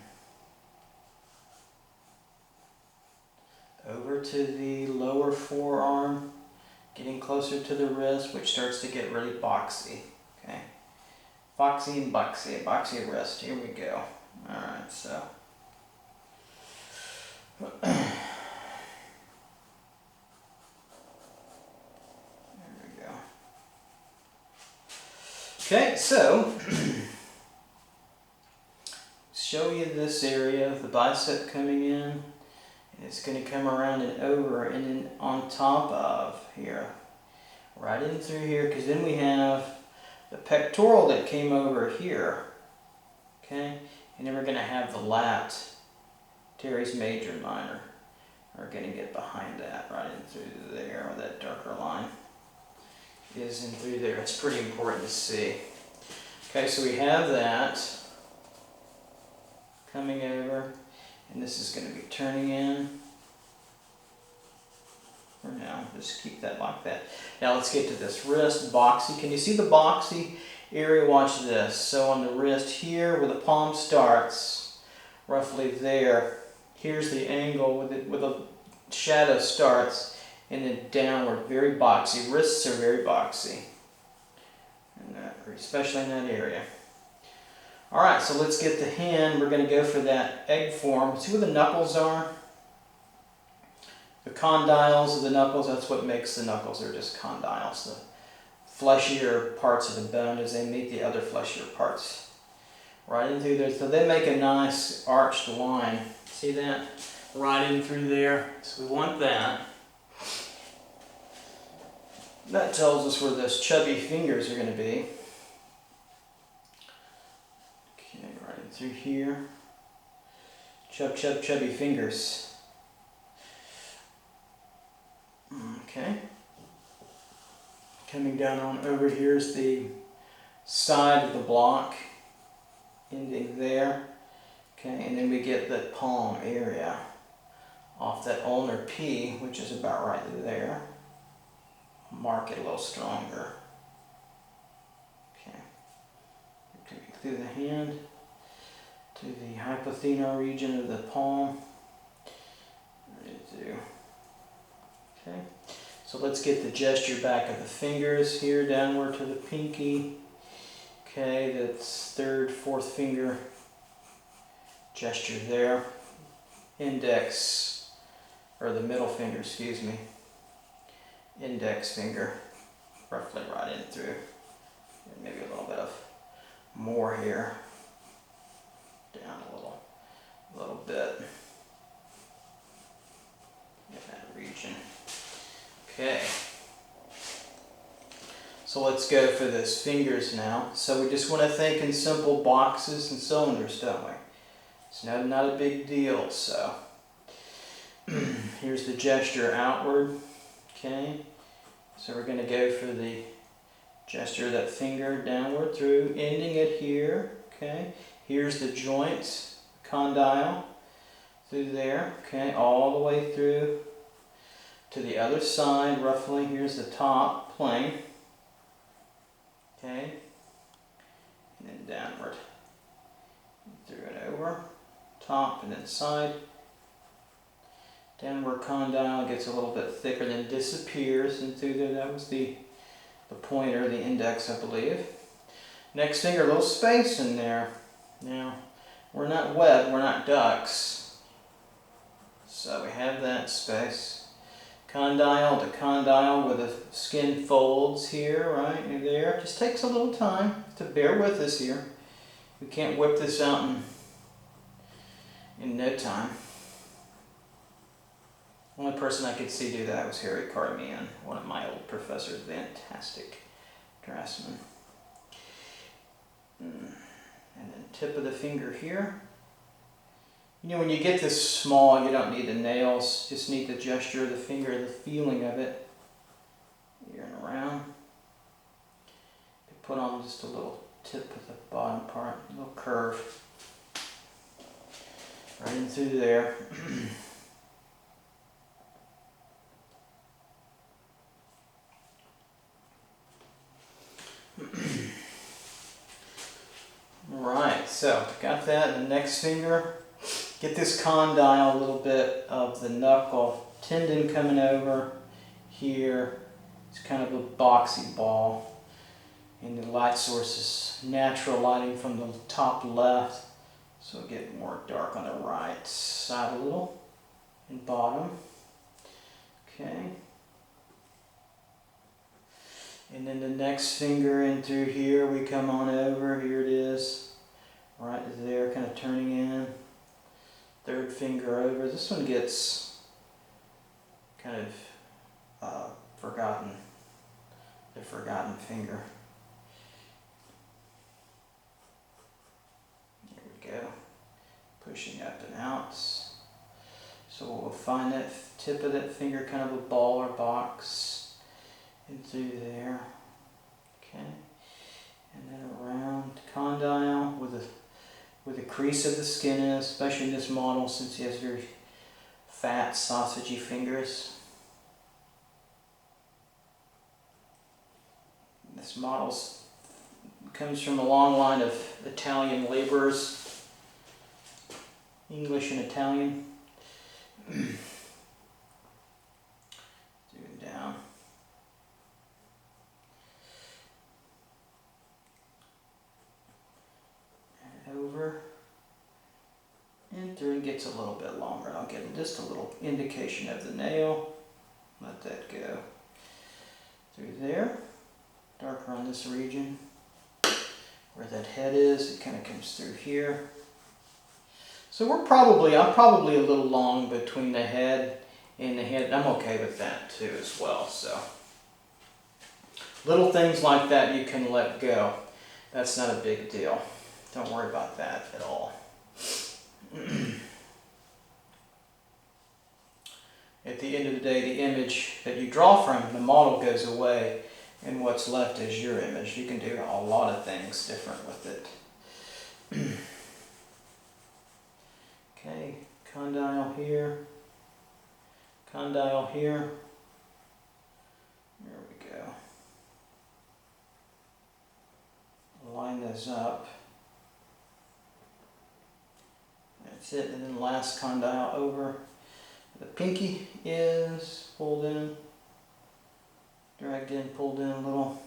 over to the lower forearm, getting closer to the wrist, which starts to get really boxy. Okay, boxy and boxy, boxy wrist. Here we go. All right, so. Okay, so show you this area of the bicep coming in, and it's going to come around and over and then on top of here, right in through here, because then we have the pectoral that came over here, okay, and then we're going to have the lat, teres major and minor, are going to get behind that, right in through there, where that darker line is in through there. It's pretty important to see. Okay, so we have that coming over, and this is going to be turning in. For now, just keep that like that. Now let's get to this wrist, boxy. Can you see the boxy area? Watch this. So on the wrist here, where the palm starts, roughly there, here's the angle where the shadow starts. And then downward, very boxy. Wrists are very boxy, especially in that area. All right, so let's get the hand. We're going to go for that egg form. See where the knuckles are? The condyles of the knuckles, that's what makes the knuckles. They're just condyles. The fleshier parts of the bone as they meet the other fleshier parts. Right in through there. So they make a nice arched line. See that? Right in through there. So we want that. That tells us where those chubby fingers are going to be. Okay, right in through here. Chubby fingers. Okay. Coming down on over here is the side of the block, ending there. Okay, and then we get the palm area off that ulnar P, which is about right there. Mark it a little stronger. Okay. Coming through the hand to the hypothenar region of the palm. Okay. So let's get the gesture back of the fingers here, downward to the pinky. Okay, that's third, fourth finger gesture there. Index, or the middle finger, excuse me. Index finger, roughly right in through, and maybe a little bit of more here, down a little bit, in that region. Okay, so let's go for those fingers now. So we just want to think in simple boxes and cylinders, don't we? It's not a big deal. So here's the gesture outward. Okay, so we're going to go for the gesture of that finger downward through, ending it here. Okay, Here's the joint, condyle, through there, okay, all the way through to the other side, roughly. Here's the top plane, okay, and then downward, through and over, top and then side. Downward condyle gets a little bit thicker, then disappears, and through there, that was the pointer, the index, I believe. Next finger, a little space in there. Now, we're not webbed, we're not ducks, so we have that space. Condyle to condyle where the skin folds here, right, and there. Just takes a little time to bear with us here. We can't whip this out in no time. Only person I could see do that was Harry Carmian, one of my old professors, fantastic draftsman. And then tip of the finger here. You know, when you get this small, you don't need the nails, just need the gesture of the finger, the feeling of it. Here and around. Put on just a little tip of the bottom part, a little curve. Right in through there. Alright, so got that. The next finger, get this condyle, a little bit of the knuckle tendon coming over here. It's kind of a boxy ball. And the light source is natural lighting from the top left. So it'll get more dark on the right side a little and bottom. Okay. And then the next finger in through here, we come on over, here it is, right there, kind of turning in. Third finger over. This one gets kind of forgotten, the forgotten finger. Here we go, pushing up and out. So we'll find that tip of that finger, kind of a ball or box. And through there, okay, and then around condyle where the crease of the skin is, especially in this model since he has very fat, sausagey fingers. This model comes from a long line of Italian laborers, English and Italian. Down. Over and through, and gets a little bit longer. I'll give just a little indication of the nail. Let that go through there. Darker on this region where that head is. It kind of comes through here. So I'm probably a little long between the head and the head. I'm okay with that too as well. So little things like that you can let go. That's not a big deal. Don't worry about that at all. At the end of the day, the image that you draw from, the model goes away, and what's left is your image. You can do a lot of things different with it. Okay, condyle here, condyle here. There we go. Line those up. That's it, and then last condyle over. The pinky is pulled in, dragged in, pulled in a little.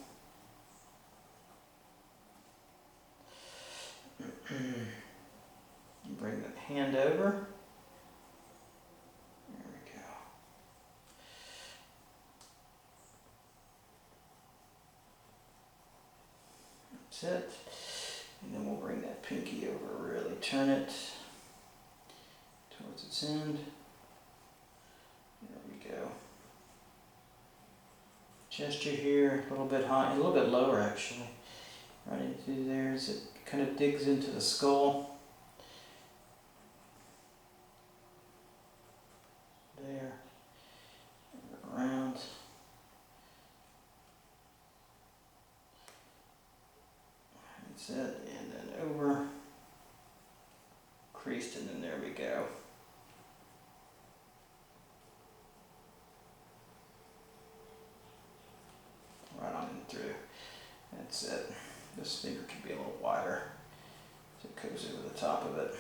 Bring the hand over. There we go. That's it. And then we'll bring that pinky over, really turn it towards its end. There we go. Gesture here, a little bit high, a little bit lower actually. Right into there as it kind of digs into the skull. There. Around. That's it. And then over. creased, and then there we go. Right on in through. That's it. This finger could be a little wider so it goes over the top of it.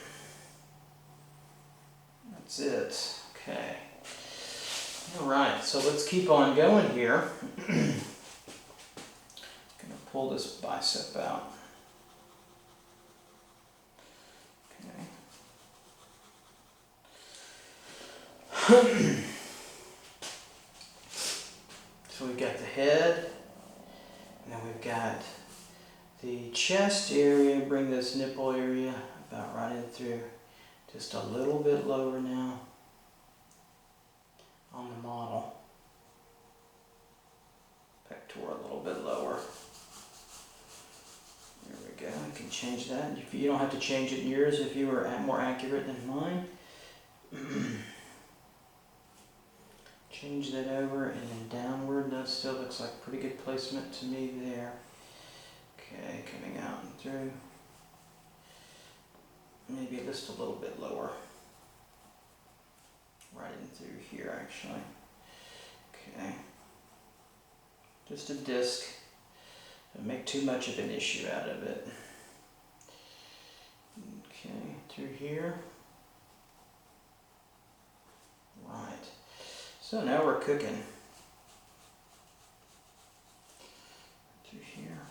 That's it. Okay. Alright, so let's keep on going here. Gonna pull this bicep out. Okay. So we've got the head, and then we've got the chest area. Bring this nipple area about right in through. Just a little bit lower now on the model. Pectoral a little bit lower. There we go. You can change that. You don't have to change it in yours if you were more accurate than mine. Change that over and then downward. That still looks like pretty good placement to me there. Okay, coming out and through. Maybe just a little bit lower. Right in through here actually. Okay. Just a disc. Don't make too much of an issue out of it. Okay, through here. Right. So now we're cooking. Through here.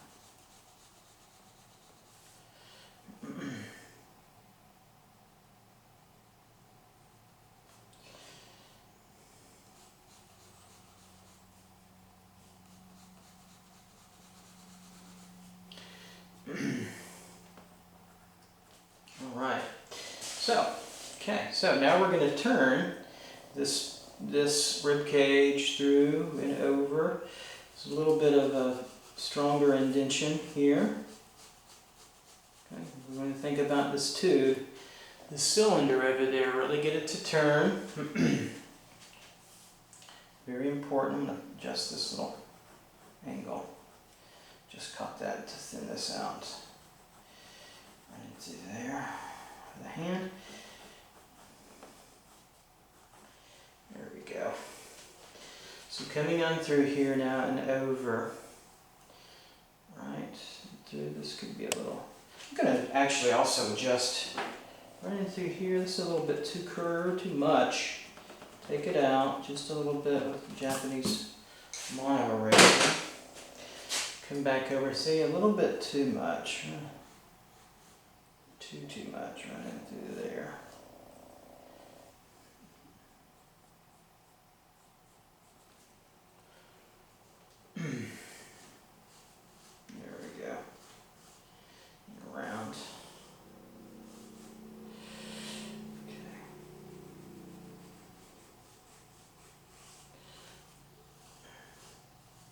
All right. So now we're going to turn this rib cage through and over. There's a little bit of a stronger indentation here. Okay. We're going to think about this tube, the cylinder over there. Really get it to turn. Very important. I'm going to adjust this little angle. Just caught that to thin this out. Right into there. The hand. There we go. So coming on through here now and over. Right through. This could be a little. I'm going to actually also adjust right in through here. This is a little bit too curved, too much. Take it out just a little bit with the Japanese mono eraser. Come back over. See, a little bit too much. Too much right in through there. There we go. And around. Okay.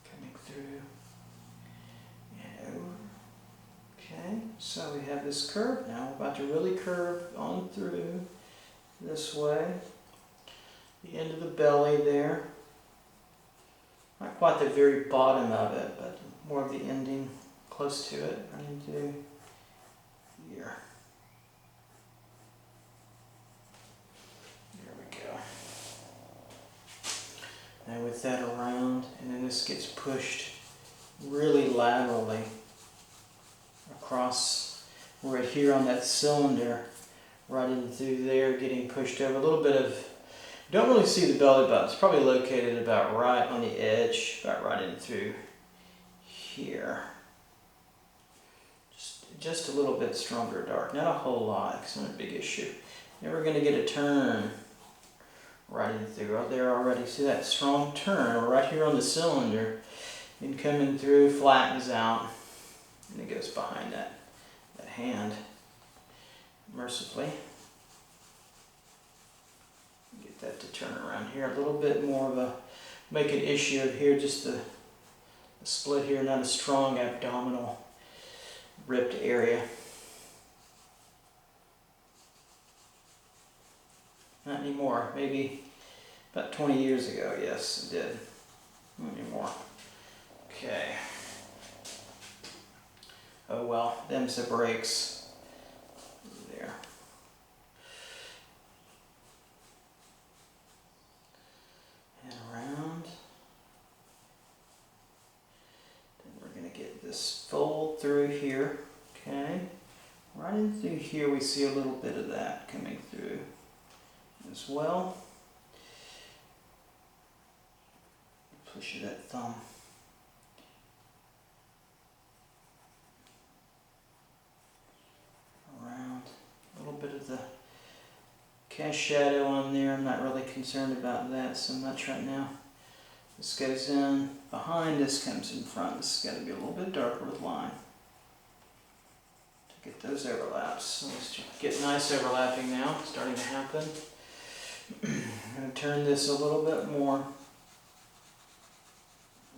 Coming through and over. Okay, so we have this curve now. We're about to really curve on through this way. The end of the belly there. Not quite the very bottom of it, but more of the ending close to it. Right into here. There we go. Now with that around, and then this gets pushed really laterally across right here on that cylinder, right in through there, getting pushed over. A little bit of, you don't really see the belly button. It's probably located about right on the edge, about right in through here. Just a little bit stronger dark, not a whole lot, it's not a big issue. Now we're going to get a turn right in through, right there already. See that strong turn right here on the cylinder, and coming through, flattens out, and it goes behind that hand, mercifully. Get that to turn around here. A little bit more of a, make an issue of here, just the split here, not a strong abdominal ripped area. Not anymore. Maybe about 20 years ago, yes, it did. Not anymore. Okay. Oh well, them's the breaks. There. Okay, right in through here we see a little bit of that coming through as well. Push that thumb. Around. A little bit of the cast shadow on there. I'm not really concerned about that so much right now. This goes in behind, this comes in front. This has got to be a little bit darker with line to get those overlaps. So let's get nice overlapping now. It's starting to happen. I'm going to turn this a little bit more.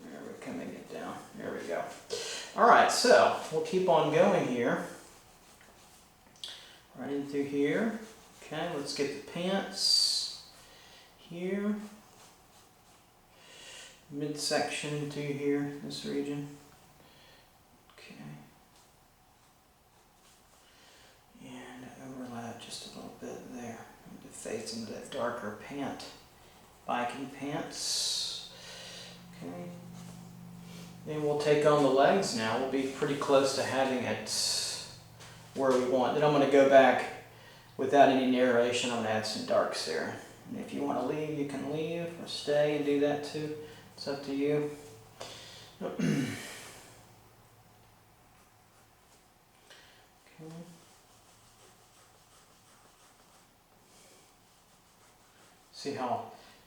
There, we're coming it down. There we go. Alright, so we'll keep on going here. Right in through here. Okay, let's get the pants here. Midsection through here, this region. Okay. And overlap just a little bit there. It fades into that darker pant. Biking pants. Okay. Then we'll take on the legs now. We'll be pretty close to having it where we want. Then I'm going to go back without any narration. I'm going to add some darks there. And if you want to leave, you can leave or stay and do that too. It's up to you. Okay.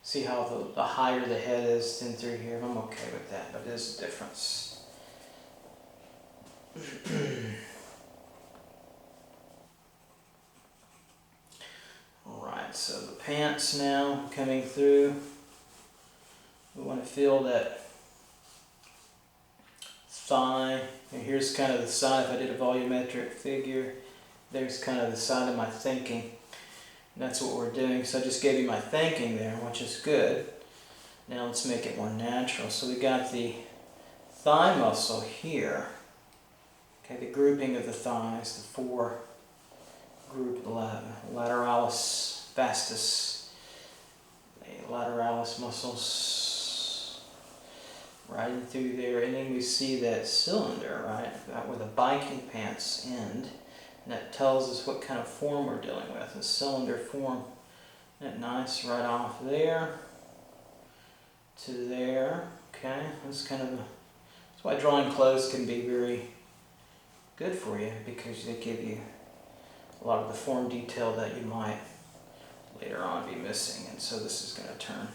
See how the higher the head is in through here. I'm okay with that, but it is a difference. Alright, so the pants now coming through. We want to feel that thigh. And here's kind of the side. If I did a volumetric figure, there's kind of the side of my thinking. And that's what we're doing. So I just gave you my thinking there, which is good. Now let's make it more natural. So we got the thigh muscle here. Okay, the grouping of the thighs, the four group, lateralis vastus, the lateralis muscles. Right in through there, and then we see that cylinder, right, where the biking pants end, and that tells us what kind of form we're dealing with, a cylinder form. Isn't that nice? Right off there to there. Okay, that's kind of that's why drawing clothes can be very good for you, because they give you a lot of the form detail that you might later on be missing. And so this is going to turn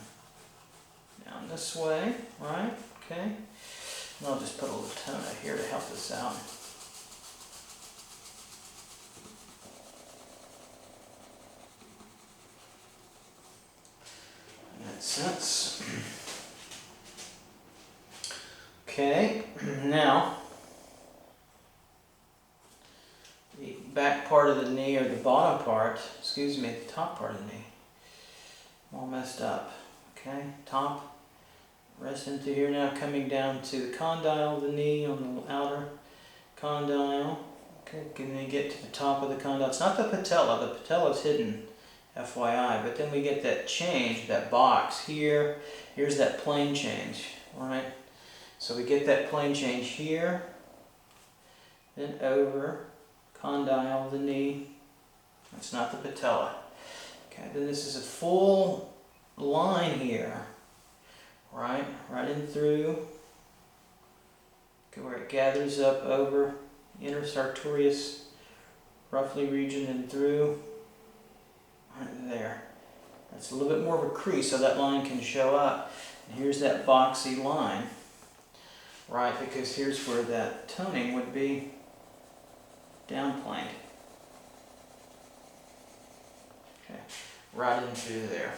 down this way, right? Okay, and I'll just put a little tone out here to help us out. In that sense. Okay, now the back part of the knee, or the bottom part, excuse me, the top part of the knee. I'm all messed up. Okay, top. Rest into here now, coming down to the condyle of the knee on the outer condyle. Okay, can then get to the top of the condyle. It's not the patella. The patella is hidden, FYI. But then we get that change, that box here. Here's that plane change, right? So we get that plane change here, then over condyle of the knee. That's not the patella. Okay, then this is a full line here. Right in through, okay, where it gathers up over the inner sartorius, roughly region, and through, right there. That's a little bit more of a crease, so that line can show up. And here's that boxy line, right, because here's where that toning would be downplaned. Okay, right in through there.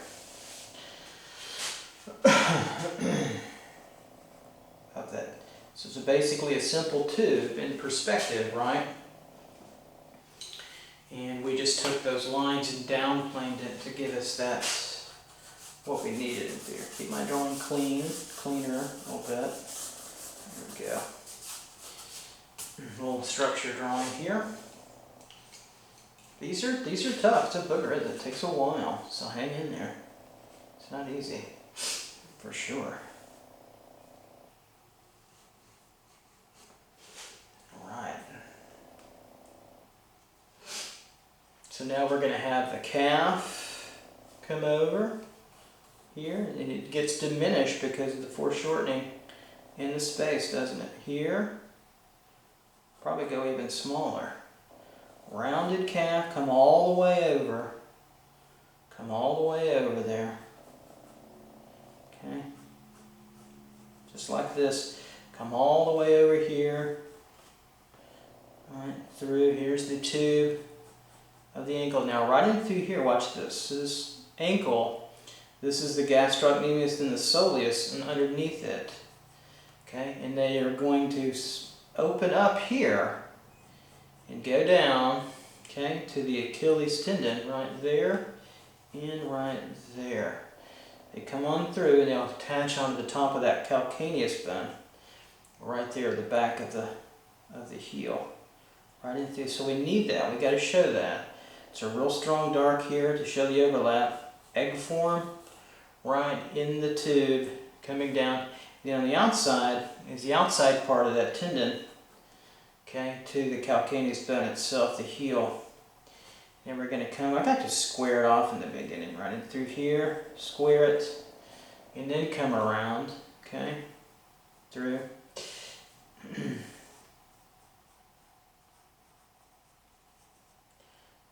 Of that. So it's basically a simple tube in perspective, right? And we just took those lines and downplaned it to give us that, what we needed in there. Keep my drawing cleaner a little bit. There we go. A little structure drawing here. These are tough. It's a booger. It takes a while, so hang in there. It's not easy. For sure. Alright. So now we're going to have the calf come over here, and it gets diminished because of the foreshortening in the space, doesn't it? Here, probably go even smaller. Rounded calf, come all the way over. Come all the way over there. Okay. Just like this. Come all the way over here. Right through. Here's the tube of the ankle. Now right in through here, watch this. This ankle, this is the gastrocnemius and the soleus, and underneath it. Okay, and they are going to open up here and go down, okay, to the Achilles tendon right there and right there. They come on through and they'll attach onto the top of that calcaneus bone right there at the back of the heel. Right in through. So we need that. We got to show that. It's a real strong dark here to show the overlap. Egg form right in the tube coming down. Then on the outside is the outside part of that tendon, okay, to the calcaneus bone itself, the heel. And we're going to come, I got to square it off in the beginning, right in through here, square it, and then come around, okay, through.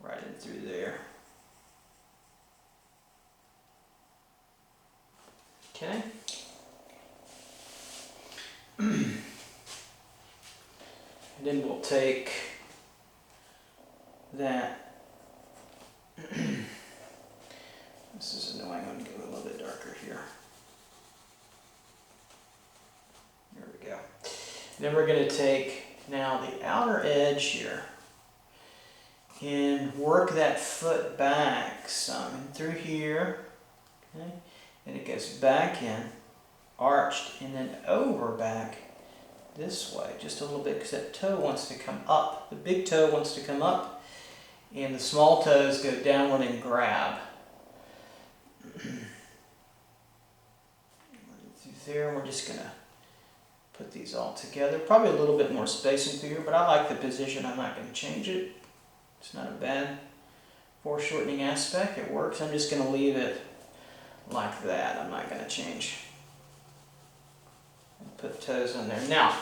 Right in through there. Okay. And then we'll take that. This is annoying. I'm going to go a little bit darker here. There we go. Then we're going to take now the outer edge here and work that foot back some and through here. Okay, and it goes back in, arched, and then over back this way just a little bit because that toe wants to come up. The big toe wants to come up, and the small toes go downward and grab. Through there, we're just going to put these all together. Probably a little bit more spacing through here, but I like the position. I'm not going to change it. It's not a bad foreshortening aspect. It works. I'm just going to leave it like that. I'm not going to change. Put toes on there. Now,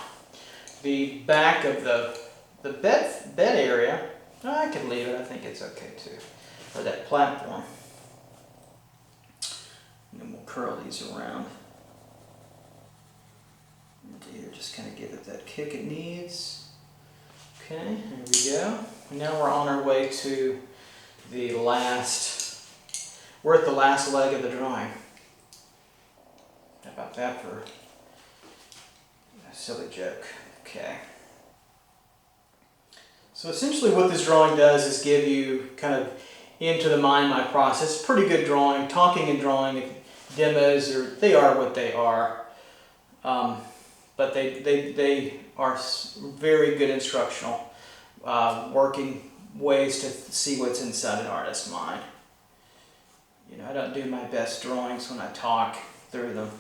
the back of the bed area, I could leave it. I think it's okay too. Or that platform. And then we'll curl these around. And here, just kind of give it that kick it needs. Okay, here we go. Now we're on our way to the last, we're at the last leg of the drawing. How about that for a silly joke? Okay. So essentially what this drawing does is give you kind of into the mind my process. Pretty good drawing. Talking and drawing demos, they are what they are. But they are very good instructional, working ways to see what's inside an artist's mind. You know, I don't do my best drawings when I talk through them,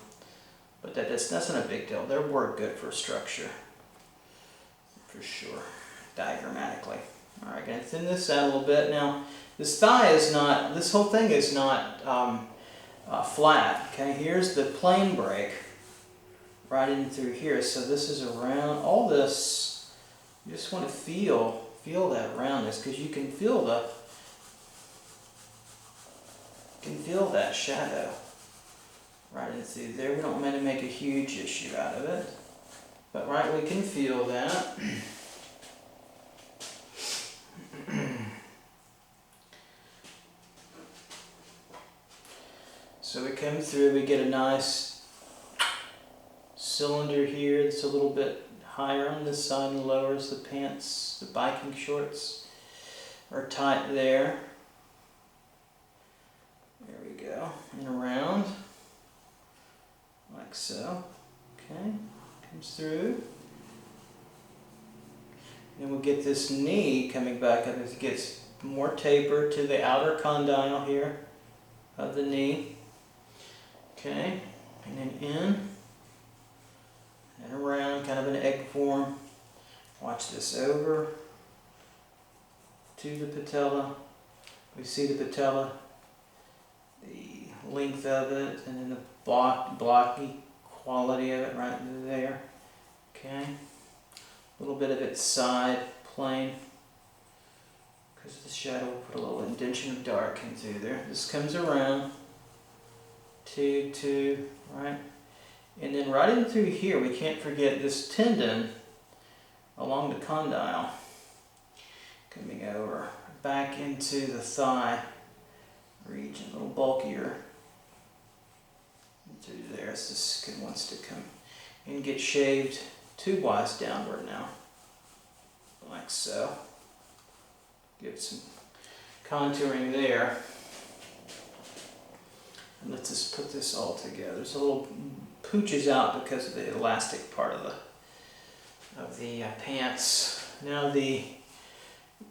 but that's not a big deal. They work good for structure, for sure, diagrammatically. All right, going to thin this out a little bit. Now, this thigh is not, this whole thing is not flat. Okay, here's the plane break right in through here. So this is around all this. You just want to feel that roundness because you can feel that shadow right in through there. We don't want to make a huge issue out of it, but right, we can feel that. So we come through, we get a nice cylinder here. It's a little bit higher on this side and lower as the pants, the biking shorts are tight there. There we go, and around, like so. Okay, comes through. Then we'll get this knee coming back up as it gets more taper to the outer condyle here of the knee. Okay, and then in and around, kind of an egg form. Watch this over to the patella, We see the patella, the length of it, and then the blocky quality of it right there. Okay, a little bit of its side plane, because of the shadow, we'll put a little indentation of dark in through there. This comes around, two, right? And then right in through here, we can't forget this tendon along the condyle, coming over, back into the thigh region, a little bulkier. Through there, so this skin wants to come and get shaved tube-wise downward now, like so. Give some contouring there. And let's just put this all together. There's a little pooches out because of the elastic part of the pants. Now the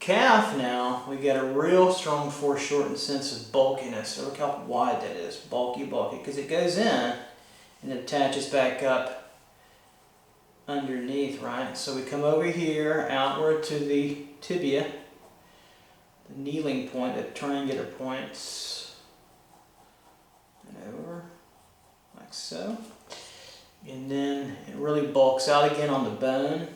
calf, now we get a real strong foreshortened sense of bulkiness. So look how wide that is, bulky, because it goes in and it attaches back up underneath, right? So we come over here, outward to the tibia, the kneeling point, the triangular points, and over, like so. And then it really bulks out again on the bone.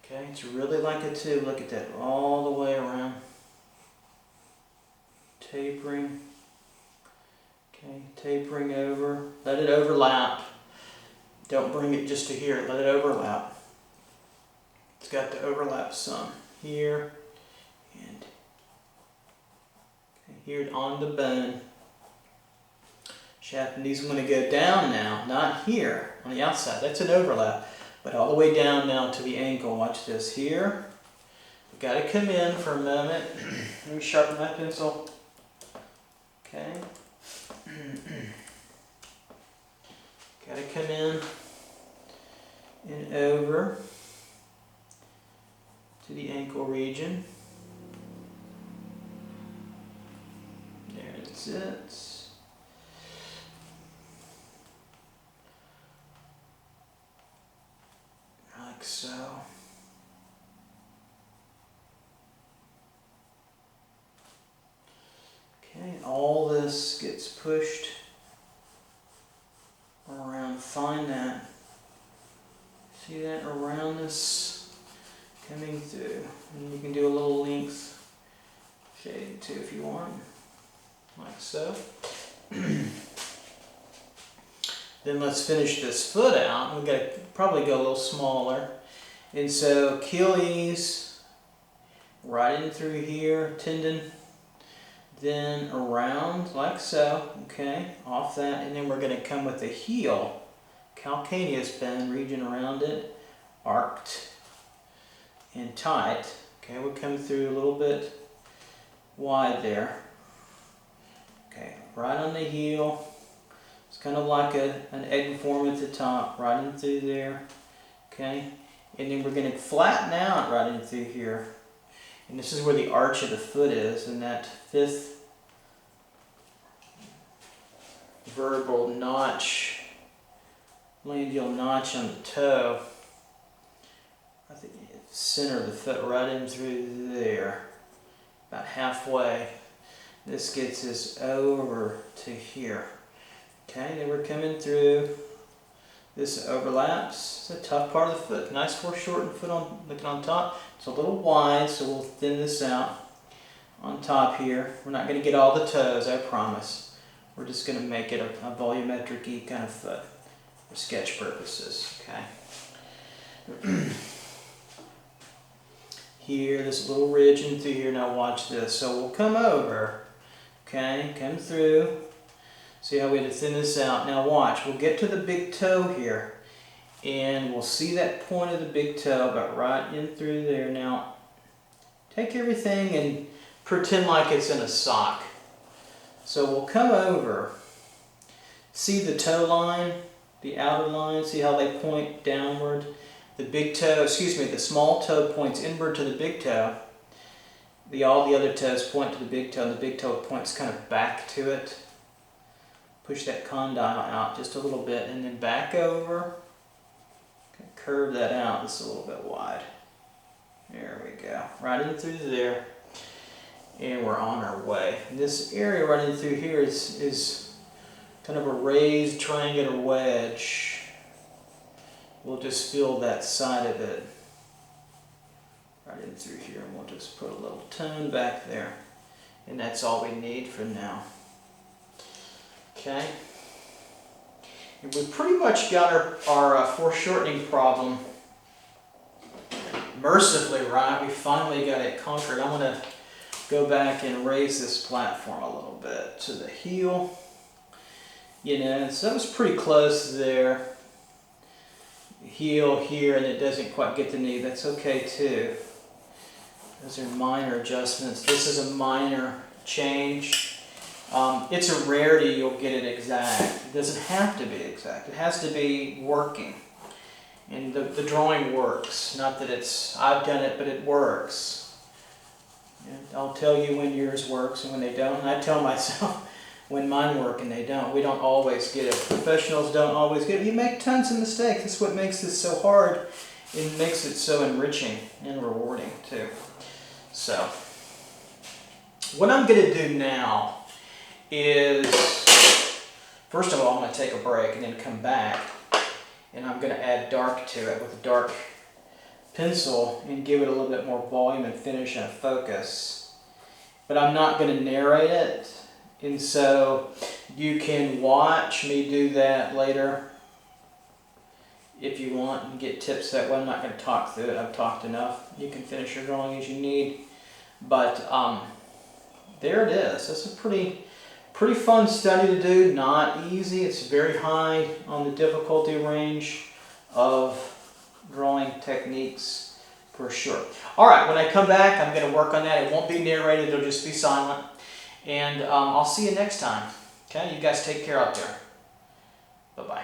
Okay, it's really like a tube. Look at that, all the way around. Tapering. Okay, tapering over. Let it overlap. Don't bring it just to here, let it overlap. It's got to overlap some here and okay, here on the bone. Shaft, and these are going to go down now, not here on the outside. That's an overlap. But all the way down now to the ankle. Watch this here. We've got to come in for a moment. Let me sharpen my pencil. Okay. Got to come in and over to the ankle region. There's it. Like so. Okay, all this gets pushed around. Find that. See that around this coming through. And you can do a little length shade too if you want. Like so. Then let's finish this foot out. We've got to probably go a little smaller. And so Achilles, right in through here, tendon, then around like so, okay, off that, and then we're going to come with the heel, calcaneus bone region around it, arced and tight. Okay, we'll come through a little bit wide there. Okay, right on the heel. It's kind of like an egg form at the top, right in through there. Okay, and then we're going to flatten out right in through here. And this is where the arch of the foot is, and that fifth vertebral notch, landial notch on the toe. I think the center of the foot right in through there, about halfway. This gets us over to here. Okay, then we're coming through. This overlaps. It's a tough part of the foot. Nice foreshortened foot on, looking on top. It's a little wide, so we'll thin this out on top here. We're not going to get all the toes, I promise. We're just going to make it a volumetric-y kind of foot for sketch purposes. Okay. Here, this little ridge in through here. Now watch this. So we'll come over. Okay, come through. See how we had to thin this out. Now watch, we'll get to the big toe here and we'll see that point of the big toe about right in through there. Now take everything and pretend like it's in a sock. So we'll come over, see the toe line, the outer line, see how they point downward. The big toe, excuse me, the small toe points inward to the big toe. All the other toes point to the big toe, and the big toe points kind of back to it. Push that condyle out just a little bit and then back over. Curve that out just a little bit wide. There we go. Right in through there. And we're on our way. This area running through here is kind of a raised triangular wedge. We'll just fill that side of it right in through here, and we'll just put a little tone back there. And that's all we need for now. Okay. And we pretty much got our foreshortening problem mercifully right. We finally got it conquered. I'm going to go back and raise this platform a little bit to the heel. You know, so that was pretty close there. Heel here, and it doesn't quite get the knee. That's okay too. Those are minor adjustments. This is a minor change. It's a rarity you'll get it exact. It doesn't have to be exact. It has to be working. And the drawing works. Not that I've done it, but it works. And I'll tell you when yours works and when they don't. And I tell myself when mine work and they don't. We don't always get it. Professionals don't always get it. You make tons of mistakes. That's what makes this so hard. It makes it so enriching and rewarding too. So, what I'm going to do now is, first of all, I'm going to take a break and then come back, and I'm going to add dark to it with a dark pencil and give it a little bit more volume and finish and focus. But I'm not going to narrate it, and so you can watch me do that later if you want and get tips that way. I'm not going to talk through it. I've talked enough. You can finish your drawing as you need. But there it is. It's a pretty fun study to do. Not easy. It's very high on the difficulty range of drawing techniques for sure. All right, when I come back, I'm going to work on that. It won't be narrated. It'll just be silent. And I'll see you next time. Okay, you guys take care out there. Bye-bye.